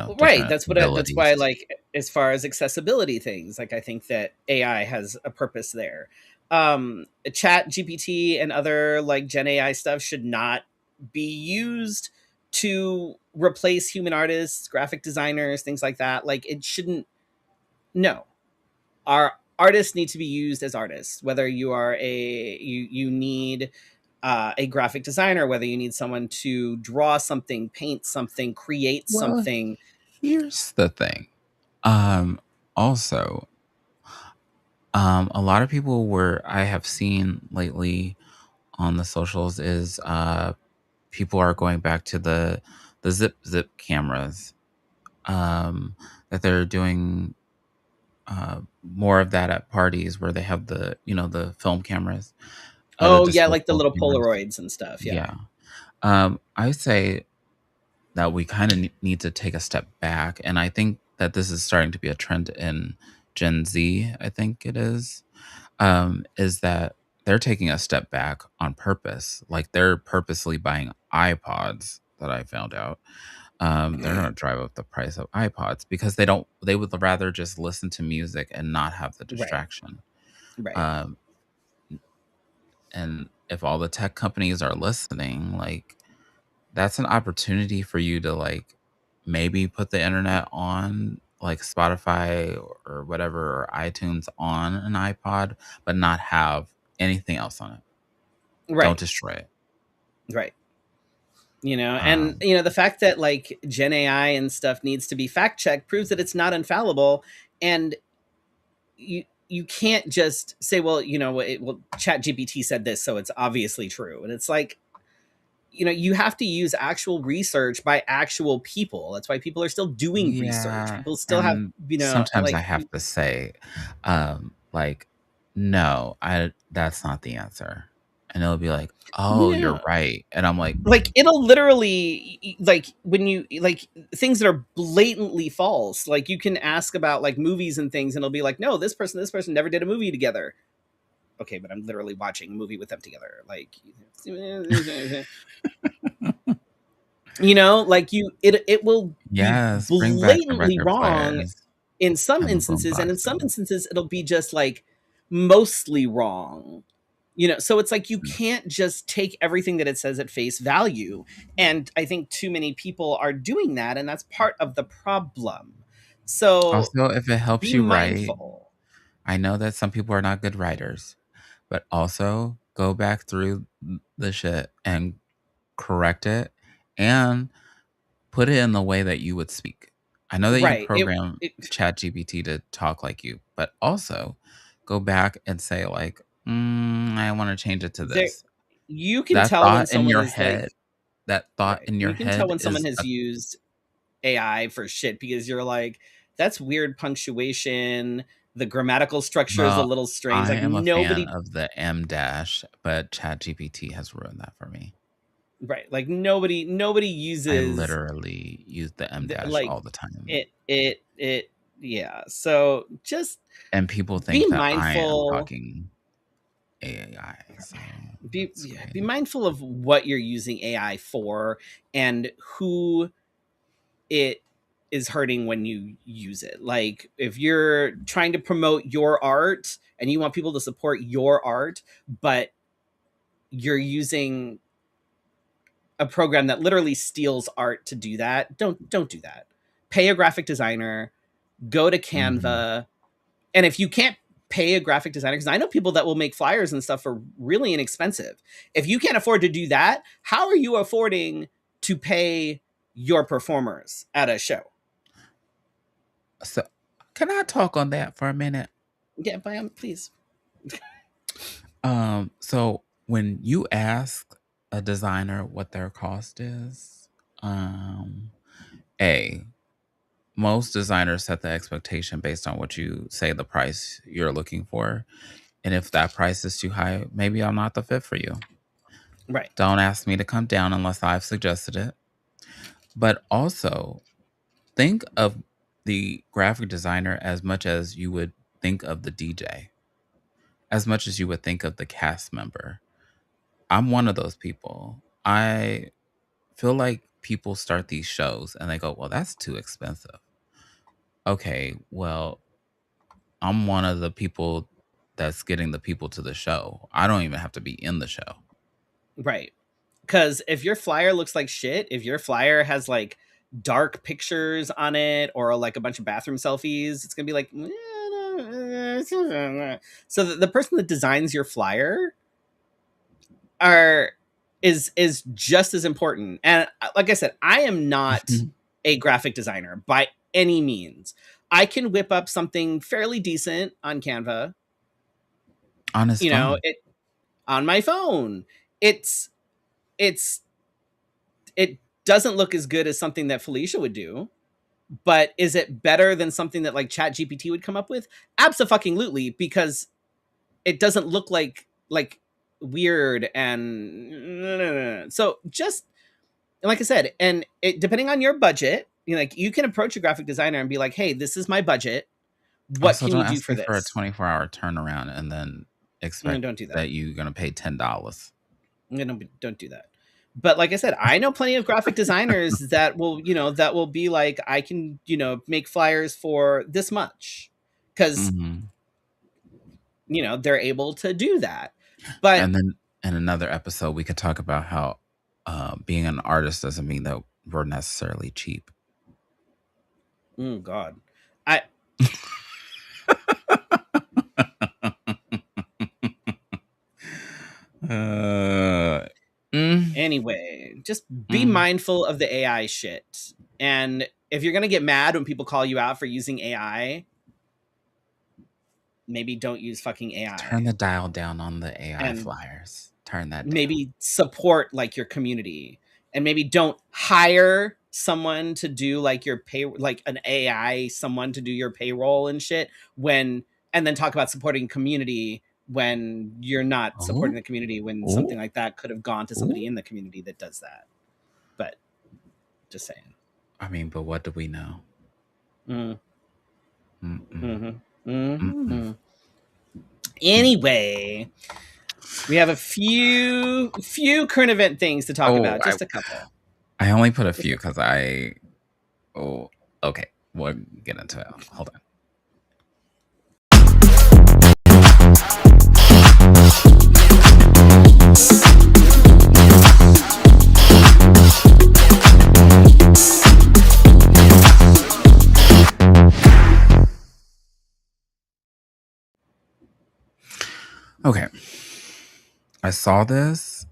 Well, right. different That's why, abilities. like, as far as accessibility things, like, I think that AI has a purpose there. Chat GPT and other like Gen AI stuff should not be used to replace human artists, graphic designers, things like that. Like, it shouldn't. No, our artists need to be used as artists. Whether you are you need a graphic designer, whether you need someone to draw something, paint something, create Well, something. here's the thing. Um, Also, a lot of people were I have seen lately on the socials is people are going back to the zip cameras. Um, that they're doing more of that at parties where they have the film cameras, the Oh yeah, like the disposable little cameras. Polaroids and stuff. Yeah. Yeah. I say that we kind of need to take a step back, and I think that this is starting to be a trend in Gen Z. I think it is that they're taking a step back on purpose. Like they're purposely buying iPods. That I found out. They're gonna drive up the price of iPods because they would rather just listen to music and not have the Right. distraction. Right. Um, and if all the tech companies are listening, like that's an opportunity for you to like maybe put the internet on like Spotify or whatever, or iTunes on an iPod, but not have anything else on it. Don't Right. destroy it. Right. And the fact that like Gen AI and stuff needs to be fact checked proves that it's not infallible. And you can't just say, well, Chat GPT said this, so it's obviously true. And it's like, you have to use actual research by actual people. That's why people are still doing research. Yeah, People still have, and sometimes I like, have to say, like, "No, that's not the answer." And it'll be like, "Oh, you're yeah. right." And I'm like, Like it'll literally like when you like things that are blatantly false. Like you can ask about like movies and things, and it'll be like, no, this person never did a movie together. Okay, but I'm literally watching a movie with them together. Like, like it will be "Yes, bring back the blatantly record wrong players in some and the instances, and boomboxes." in some instances it'll be just like mostly wrong. So it's like you Mm. can't just take everything that it says at face value. And I think too many people are doing that, and that's part of the problem. So Also, if it helps be you write, mindful. I know that some people are not good writers, but also go back through the shit and correct it and put it in the way that you would speak. I know that you Right. program ChatGPT to talk like you, but also go back and say like, I want to change it to There this. you can That tell when thought in someone your is like, head, that thought right. in your You can tell head when someone is has a used AI for shit, because you're like, that's weird punctuation. The grammatical structure is a well, little strange. I Like am a fan nobody, of the M dash, but ChatGPT has ruined that for me. right? Like nobody I uses literally use the M dash like all the time. it. Yeah. So just And people be think that I am mindful. talking AI, so Be that's Yeah, be great. mindful of what you're using AI for and who it is hurting when you use it. Like if you're trying to promote your art and you want people to support your art, but you're using a program that literally steals art to do that, don't do that. Pay a graphic designer, go to Mhm. Canva, and if you can't pay a graphic designer, because I know people that will make flyers and stuff for really inexpensive. If you can't afford to do that, how are you affording to pay your performers at a show? So, can I talk on that for a minute? Yeah, please. So when you ask a designer what their cost is, A, most designers set the expectation based on what you say the price you're looking for. And if that price is too high, maybe I'm not the fit for you. Right. Don't ask me to come down unless I've suggested it. But also, think of the graphic designer as much as you would think of the DJ, as much as you would think of the cast member. I'm one of those people. I feel like people start these shows and they go, well, that's too expensive. Okay, well, I'm one of the people that's getting the people to the show. I don't even have to be in the show. Right. Because if your flyer looks like shit, if your flyer has like dark pictures on it or like a bunch of bathroom selfies, it's gonna be like, so the person that designs your flyer are is just as important. And like I said, I am not a graphic designer by any means. I can whip up something fairly decent on Canva, On his phone. it on my phone. It's it's it doesn't look as good as something that Felicia would do, but is it better than something that like Chat GPT would come up with? Absolutely, because it doesn't look like weird and so just like I said, and it, depending on your budget, like you can approach a graphic designer and be like, "Hey, this is my budget. What Also, can don't you do ask for me for a this?" 24-hour turnaround and then No, expect don't do that. that you're going to pay $10. No, don't do that. But like I said, I know plenty of graphic designers that will, that will be like, I can, make flyers for this much, because Hmm. they're able to do that. But And then in another episode, we could talk about how being an artist doesn't mean that we're necessarily cheap. oh God, Anyway, just be mindful of the AI shit. And if you're going to get mad when people call you out for using AI, maybe don't use fucking AI. Turn the dial down on the AI flyers. Turn that down. Maybe support like your community, and maybe don't hire someone to do like your pay, like an AI, someone to do your payroll and shit and then talk about supporting community when you're not supporting the community, when something like that could have gone to somebody in the community that does that. But just saying. I mean, but what do we know? Anyway, we have a few current event things to talk about. Just a couple. I only put a few because okay. We'll get into it. Hold on. Okay. I saw this.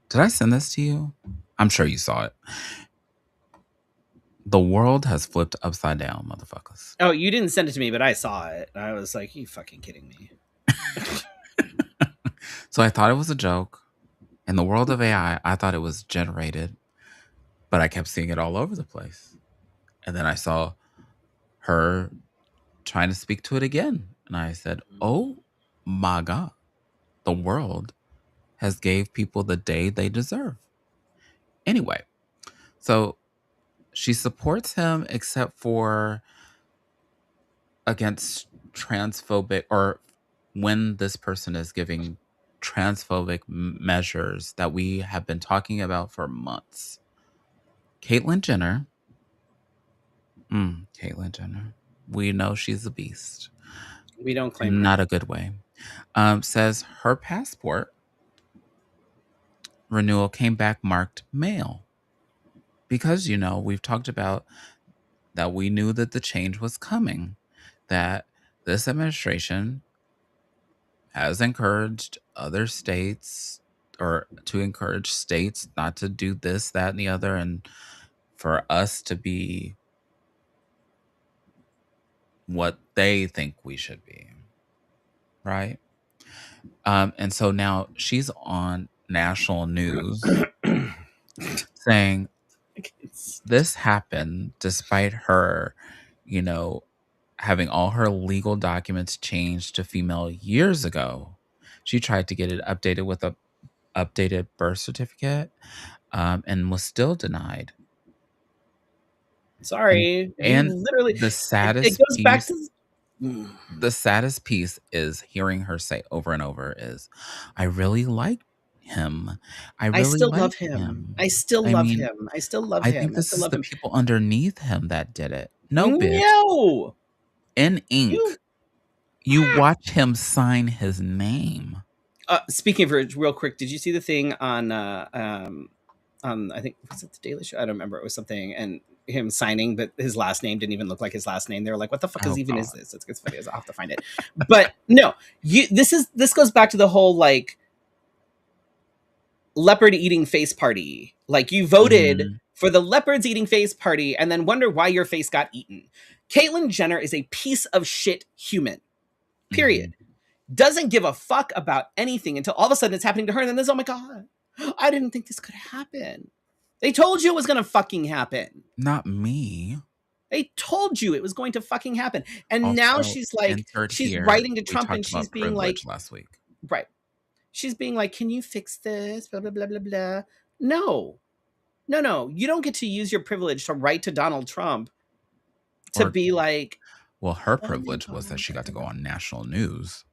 Did I send this to you? I'm sure you saw it. The world has flipped upside down, motherfuckers. Oh, you didn't send it to me, but I saw it. I was like, you fucking kidding me. So I thought it was a joke. In the world of AI, I thought it was generated, but I kept seeing it all over the place. And then I saw her trying to speak to it again. And I said, oh my God, the world has gave people the day they deserve. Anyway, so she supports him except for against transphobic, or when this person is giving transphobic measures that we have been talking about for months. Caitlyn Jenner, we know she's a beast. We don't claim her. Not a good way. Says her passport renewal came back marked male. Because, we've talked about that we knew that the change was coming, that this administration has encouraged other states, or to encourage states not to do this, that, and the other, and for us to be what they think we should be. Right? And so now she's on national news saying this happened despite her, having all her legal documents changed to female years ago. She tried to get it updated with a updated birth certificate, and was still denied. Sorry. And literally, the saddest it goes piece, back to the saddest piece is hearing her say over and over is, I really like him. I still love him. I still love him. I still love him. I think this is the people underneath him that did it. No, bitch. No. In ink, you watch him sign his name. Speaking of it, real quick, did you see the thing on I think, was it the Daily Show? I don't remember. It was something, and him signing, but his last name didn't even look like his last name. They were like, "What the fuck is this?" It's funny. I'll have to find it. But no, this goes back to the whole like leopard eating face party. Like, you voted for the leopards eating face party, and then wonder why your face got eaten. Caitlyn Jenner is a piece of shit human. Period. Doesn't give a fuck about anything until all of a sudden it's happening to her, and then there's, oh my God, I didn't think this could happen. They told you it was going to fucking happen. Not me. They told you it was going to fucking happen. And also, now she's like, she's writing to Trump, and she's being like, last week. Right. She's being like, can you fix this? Blah, blah, blah, blah, blah. No. You don't get to use your privilege to write to Donald Trump to be like. Well, her privilege was that she got to go on national news.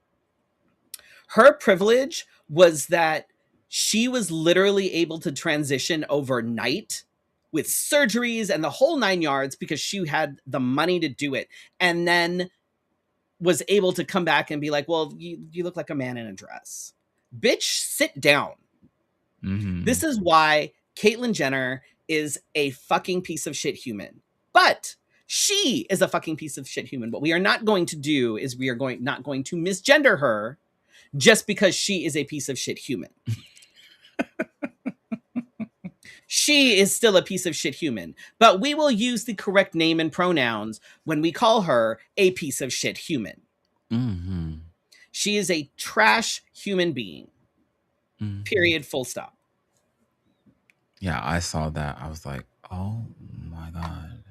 Her privilege was that she was literally able to transition overnight with surgeries and the whole 9 yards because she had the money to do it. And then was able to come back and be like, well, you look like a man in a dress. Bitch, sit down. This is why Caitlyn Jenner is a fucking piece of shit human. But She is a fucking piece of shit human. What we are not going to do is we are not going to misgender her just because she is a piece of shit human. She is still a piece of shit human, but we will use the correct name and pronouns when we call her a piece of shit human. Mm-hmm. She is a trash human being. Mm-hmm. Period. Full stop. Yeah, I saw that. I was like, oh my God.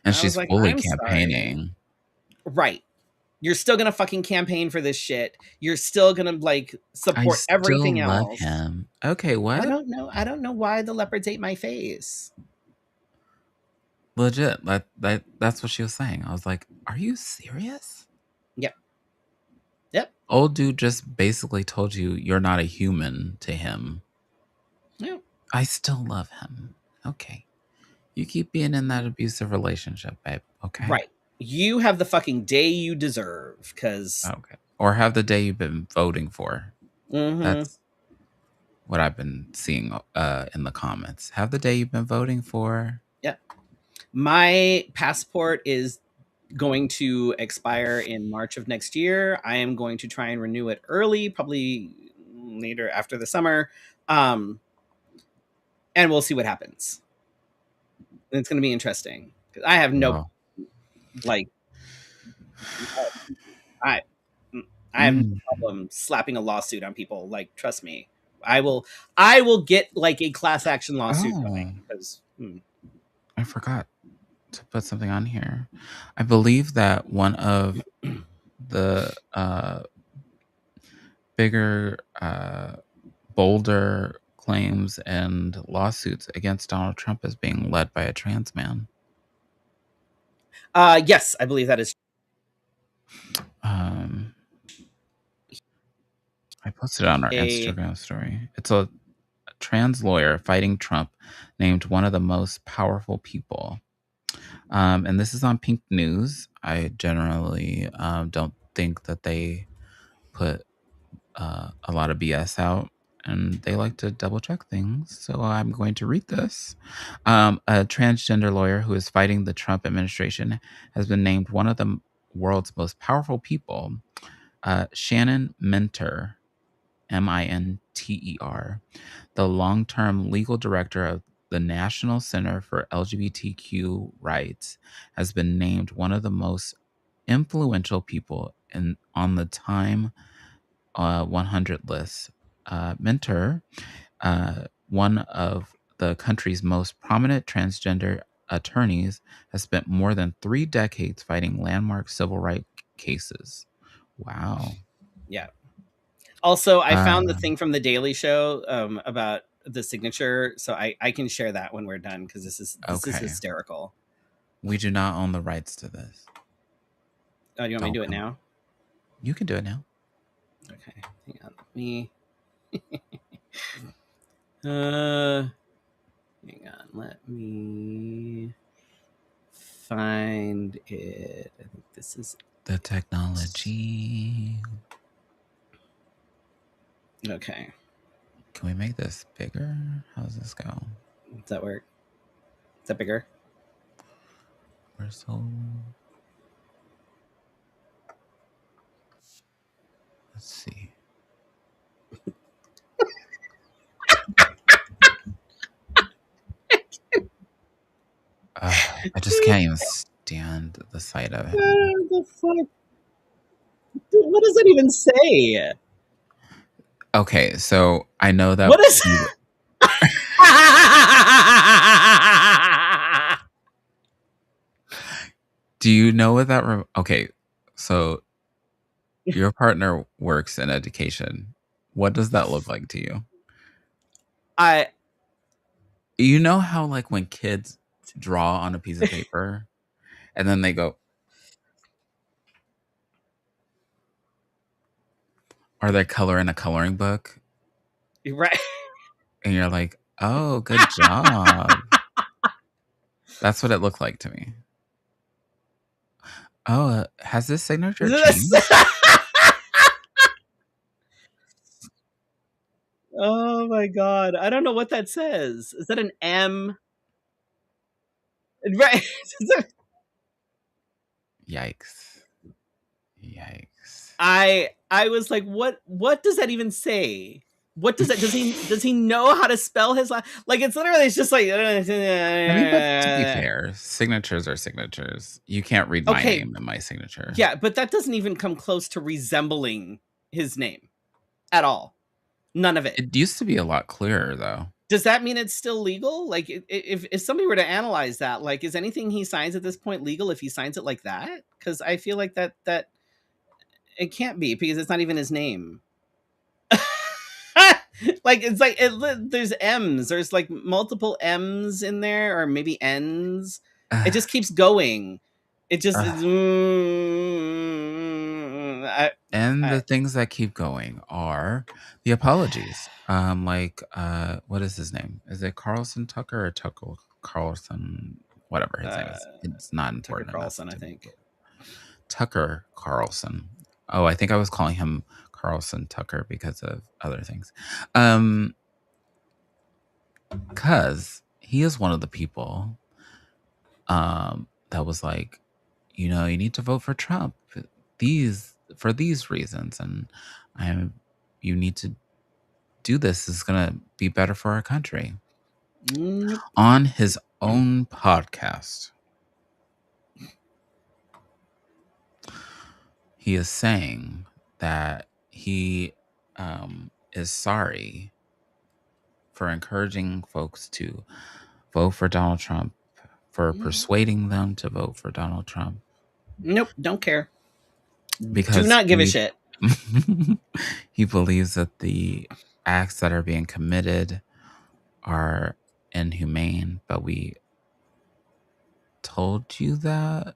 And she's like, fully I'm campaigning. Sorry. Right. You're still gonna fucking campaign for this shit. You're still gonna like support everything love else. him. Okay, what? I don't know why the leopards ate my face. Legit. That's what she was saying. I was like, are you serious? Yep. Old dude just basically told you you're not a human to him. Yeah. I still love him. Okay. You keep being in that abusive relationship, babe. Okay. Right. You have the fucking day you deserve, because okay. Or have the day you've been voting for. Mm-hmm. That's what I've been seeing in the comments. Have the day you've been voting for. Yeah. My passport is going to expire in March of next year. I am going to try and renew it early, probably later after the summer. And we'll see what happens. And it's going to be interesting. I have no, like, I have no problem slapping a lawsuit on people. Like, trust me, I will get like a class action lawsuit going because I forgot to put something on here. I believe that one of the bigger, bolder claims and lawsuits against Donald Trump is being led by a trans man. Yes, I believe that is. I posted it on our Instagram story. It's a trans lawyer fighting Trump named one of the most powerful people. And this is on Pink News. I generally don't think that they put a lot of BS out, and they like to double check things. So I'm going to read this. A transgender lawyer who is fighting the Trump administration has been named one of the world's most powerful people. Shannon Minter, Minter, the long-term legal director of the National Center for LGBTQ Rights, has been named one of the most influential people on the Time 100 list. Minter, one of the country's most prominent transgender attorneys, has spent more than 3 decades fighting landmark civil rights cases. Wow. Yeah. Also, I found the thing from the Daily Show about the signature, so I can share that when we're done because this is hysterical. We do not own the rights to this. Oh, do you want me to do it now? You can do it now. Okay, hang on. Let me. Hang on. Let me find it. I think this is the technology. Okay. Can we make this bigger? How does this go? Does that work? Is that bigger? We're so... Let's see. I just can't even stand the sight of it. What the fuck? Dude, what does that even say? Okay, so I know that... What is... Do you know what that... Okay, so your partner works in education. What does that look like to you? You know how, like, when kids draw on a piece of paper and then they go... Or they color in a coloring book? Right. And you're like, oh, good job. That's what it looked like to me. Oh, has this signature changed? Oh my God. I don't know what that says. Is that an M? Right. Yikes. I was like, what does that even say? What does that, does he know how to spell his last? Like, it's literally, it's just like, I mean, but to be fair, signatures are signatures. You can't read my name in my signature. Yeah, but that doesn't even come close to resembling his name at all. None of it. It used to be a lot clearer, though. Does that mean it's still legal? Like, if somebody were to analyze that, like, is anything he signs at this point legal if he signs it like that? Because I feel like that it can't be, because it's not even his name. Like, it's like, there's M's. There's like multiple M's in there, or maybe N's. It just keeps going. It just the things that keep going are the apologies. What is his name? Is it Carlson Tucker or Tucker Carlson? Whatever his name is. It's not important. Tucker Carlson, I think. Tucker Carlson. Oh, I think I was calling him Carlson Tucker because of other things. Because he is one of the people that was like, you need to vote for Trump for these reasons, and you need to do this. It's gonna be better for our country. On his own podcast, he is saying that he is sorry for encouraging folks to vote for Donald Trump, for persuading them to vote for Donald Trump. Nope, don't care. Because do not give a shit. He believes that the acts that are being committed are inhumane, but we told you that.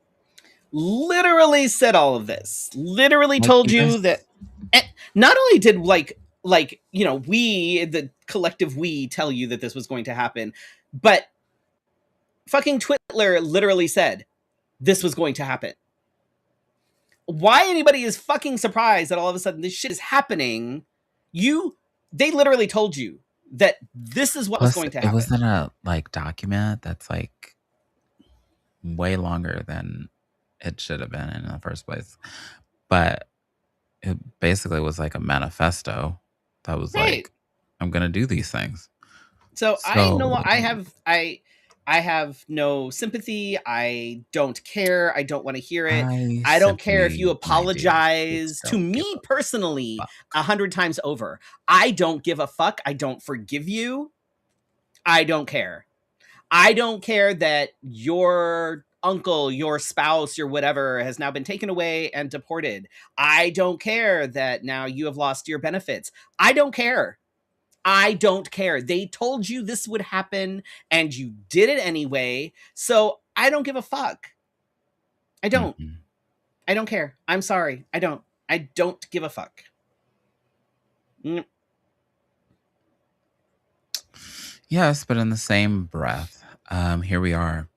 Literally said all of this. Literally told you that. Not only did we, the collective we, tell you that this was going to happen, but fucking Twitler literally said this was going to happen. Why anybody is fucking surprised that all of a sudden this shit is happening? They literally told you that this is what was going to happen. It wasn't a document that's way longer than it should have been in the first place, but it basically was like a manifesto that was like, I'm gonna do these things. So I have no sympathy. I don't care. I don't want to hear it. I don't care if you apologize to me personally 100 times over. I don't give a fuck. I don't forgive you. I don't care. I don't care that your uncle, your spouse, your whatever has now been taken away and deported. I don't care that now you have lost your benefits. I don't care. I don't care. They told you this would happen and you did it anyway. So I don't give a fuck. I don't. Mm-hmm. I don't care. I'm sorry. I don't give a fuck. Yes, but in the same breath, here we are.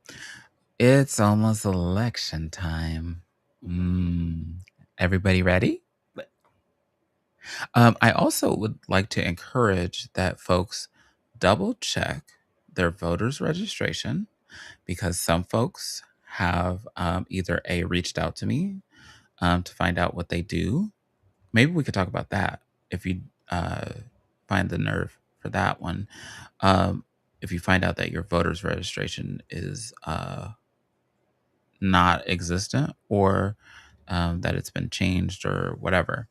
It's almost election time. Everybody ready? I also would like to encourage that folks double check their voters registration, because some folks have either reached out to me to find out what they do. Maybe we could talk about that if you find the nerve for that one. If you find out that your voters registration is not existent, or that it's been changed or whatever,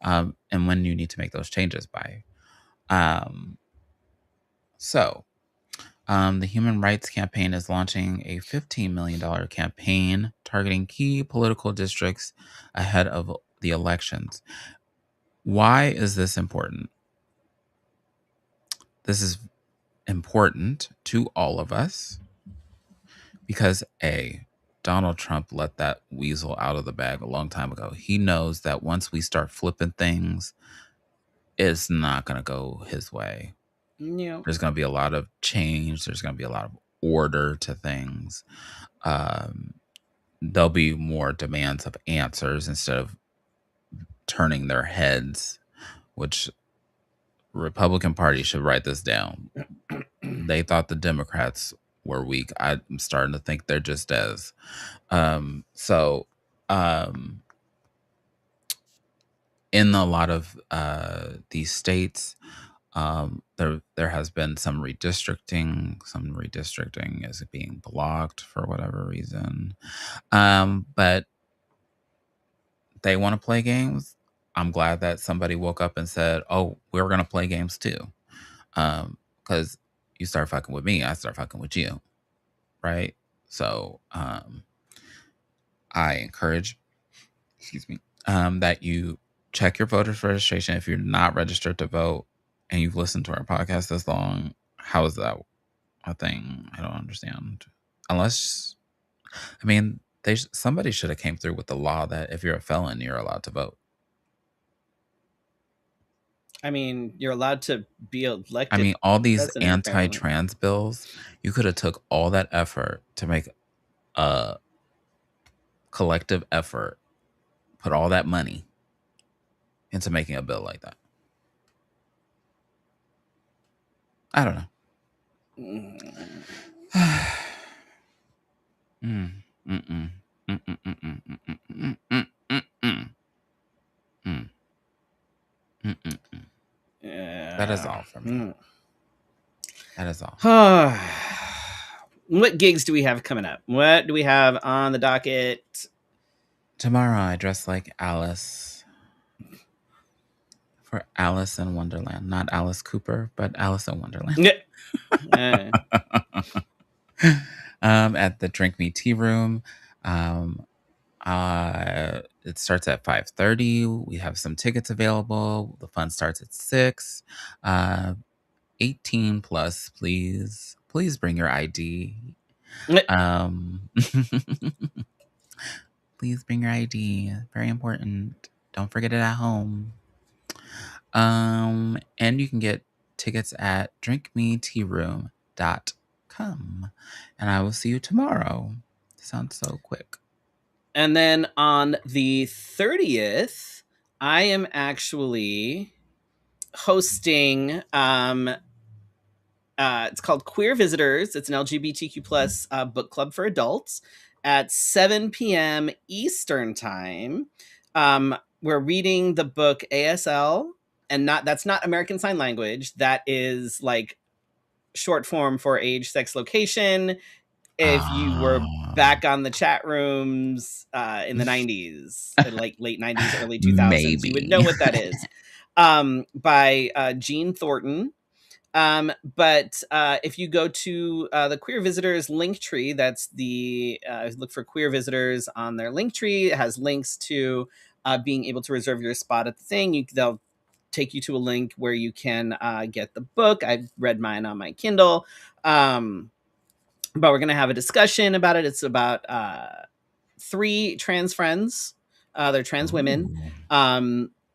and when you need to make those changes by. The Human Rights Campaign is launching a $15 million campaign targeting key political districts ahead of the elections. Why is this important? This is important to all of us because Donald Trump let that weasel out of the bag a long time ago. He knows that once we start flipping things, it's not going to go his way. Yeah. There's going to be a lot of change. There's going to be a lot of order to things. There'll be more demands of answers instead of turning their heads, which Republican Party should write this down. They thought the Democrats were weak. I'm starting to think they're just as. So in a lot of these states, there has been some redistricting. Some redistricting is being blocked for whatever reason. But they want to play games. I'm glad that somebody woke up and said, "Oh, we're going to play games too." Because you start fucking with me, I start fucking with you, right? So I encourage, excuse me, that you check your voters registration if you're not registered to vote and you've listened to our podcast this long. How is that a thing? I don't understand. Unless, I mean, somebody should have came through with the law that if you're a felon, you're allowed to vote. I mean, you're allowed to be elected. I mean, all these anti-trans bills, you could have took all that effort to make a collective effort, put all that money into making a bill like that. I don't know. That is all for me. That is all. What gigs do we have coming up? What do we have on the docket? Tomorrow I dress like Alice for Alice in Wonderland. Not Alice Cooper, but Alice in Wonderland. At the Drink Me Tea Room. It starts at 5:30. We have some tickets available. The fun starts at 6. 18 plus, please. Please bring your ID. Please bring your ID. Very important. Don't forget it at home. And you can get tickets at drinkmetearoom.com. And I will see you tomorrow. Sounds so quick. And then on the 30th, I am actually hosting it's called Queer Visitors. It's an LGBTQ plus book club for adults at 7 p.m. Eastern time. We're reading the book ASL, and that's not American Sign Language. That is like short form for age, sex, location. If you were back on the chat rooms in the 90s, like late 90s, early 2000s, Maybe. you would know what that is. By Jean Thornton. But if you go to the Queer Visitors link tree, that's the look for Queer Visitors on their link tree. It has links to being able to reserve your spot at the thing. They'll take you to a link where you can get the book. I've read mine on my Kindle. But we're going to have a discussion about it. It's about 3 trans friends. They're trans women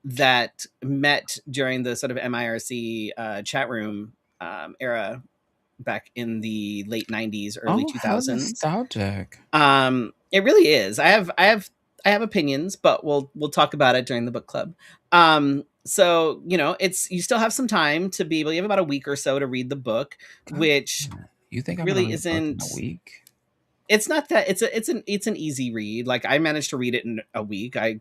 that met during the sort of MIRC chat room era back in the late 90s, early 2000s. How nostalgic. It really is. I have opinions, but we'll talk about it during the book club. So, you still have some time to be able, you have about a week or so to read the book, which you think really isn't in a week? It's not that it's an easy read. Like, I managed to read it in a week. I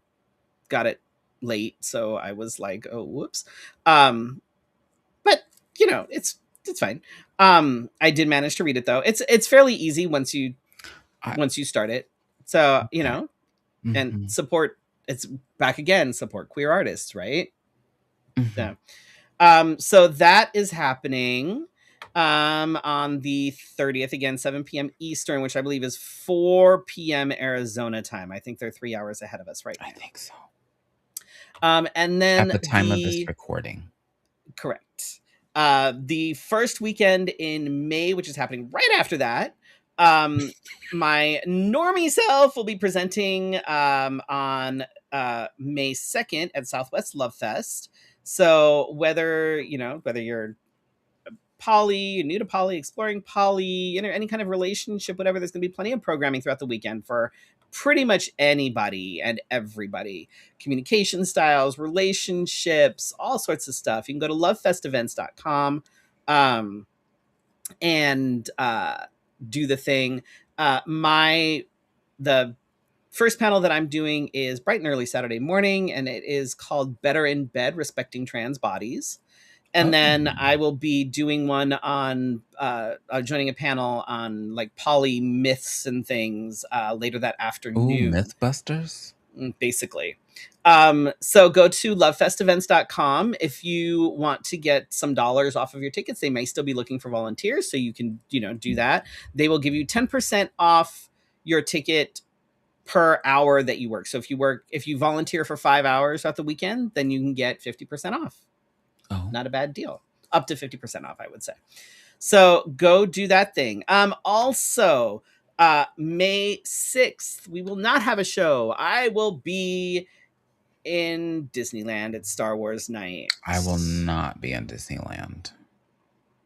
got it late, so I was like, oh, whoops. But it's fine. I did manage to read it though. It's fairly easy once you start it. So, and support, it's back again, support queer artists, right? Yeah. So that is happening on the 30th, again, 7 p.m. Eastern, which I believe is 4 p.m. Arizona time. I think they're 3 hours ahead of us right now. I think so. And then at the time of this recording. Correct. The first weekend in May, which is happening right after that, my normie self will be presenting on May 2nd at Southwest Love Fest. So whether you're poly, new to poly, exploring poly, any kind of relationship, whatever, there's going to be plenty of programming throughout the weekend for pretty much anybody and everybody. Communication styles, relationships, all sorts of stuff. You can go to lovefestevents.com and do the thing. The first panel that I'm doing is bright and early Saturday morning, and it is called Better in Bed, Respecting Trans Bodies. And then I will be doing one on joining a panel on like poly myths and things later that afternoon. Ooh, Mythbusters? Basically. So go to lovefestevents.com if you want to get some dollars off of your tickets. They may still be looking for volunteers, so you can, do that. They will give you 10% off your ticket per hour that you work. So if you volunteer for 5 hours throughout the weekend, then you can get 50% off. Oh. Not a bad deal. Up to 50% off, I would say. So go do that thing. Also, May 6th, we will not have a show. I will be in Disneyland at Star Wars Night. I will not be in Disneyland.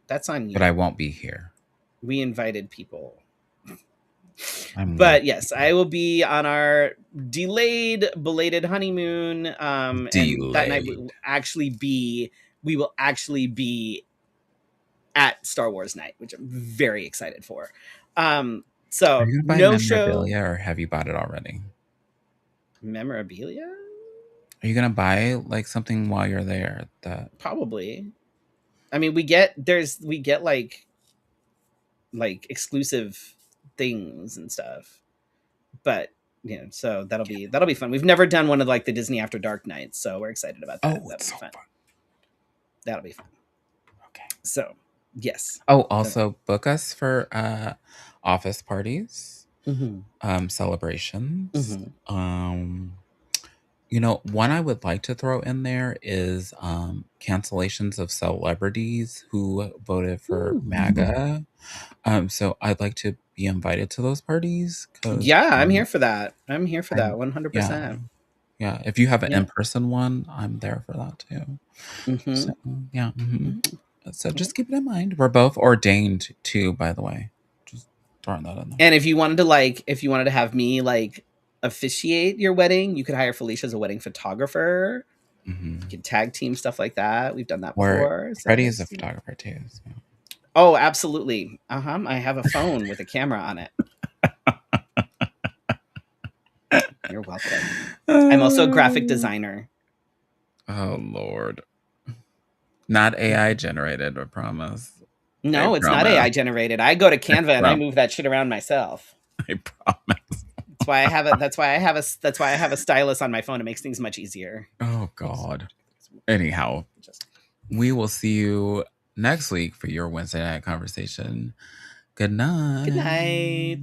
That's on you. But I won't be here. We invited people. But yes, I will be on our belated honeymoon. And that night we will actually be at Star Wars Night, which I'm very excited for. So are you gonna buy no memorabilia show. Or have you bought it already? Memorabilia? Are you gonna buy like something while you're there? That probably. I mean, we get like exclusive things and stuff, but so that'll be fun. We've never done one of like the Disney After Dark nights, so we're excited about that. That'll be so fun. That'll be fun. Okay. So yes. Oh, also book us for office parties, celebrations. One I would like to throw in there is cancellations of celebrities who voted for MAGA. So I'd like to be invited to those parties. Yeah, I'm here for that. I'm here for that 100%. Yeah, if you have an in-person one, I'm there for that too. So, yeah. So just keep it in mind. We're both ordained too, by the way. Just throwing that in there. And if you wanted to have me like officiate your wedding, you could hire Felicia as a wedding photographer. You can tag team stuff like that. We've done that before. Freddie is a photographer too. So. Oh, absolutely. I have a phone with a camera on it. You're welcome. I'm also a graphic designer. Oh, Lord. Not AI generated, I promise. No, it's not AI generated. I go to Canva and I move that shit around myself. I promise. That's why I have a stylus on my phone. It makes things much easier. Oh God. Anyhow, we will see you next week for your Wednesday night conversation. Good night. Good night.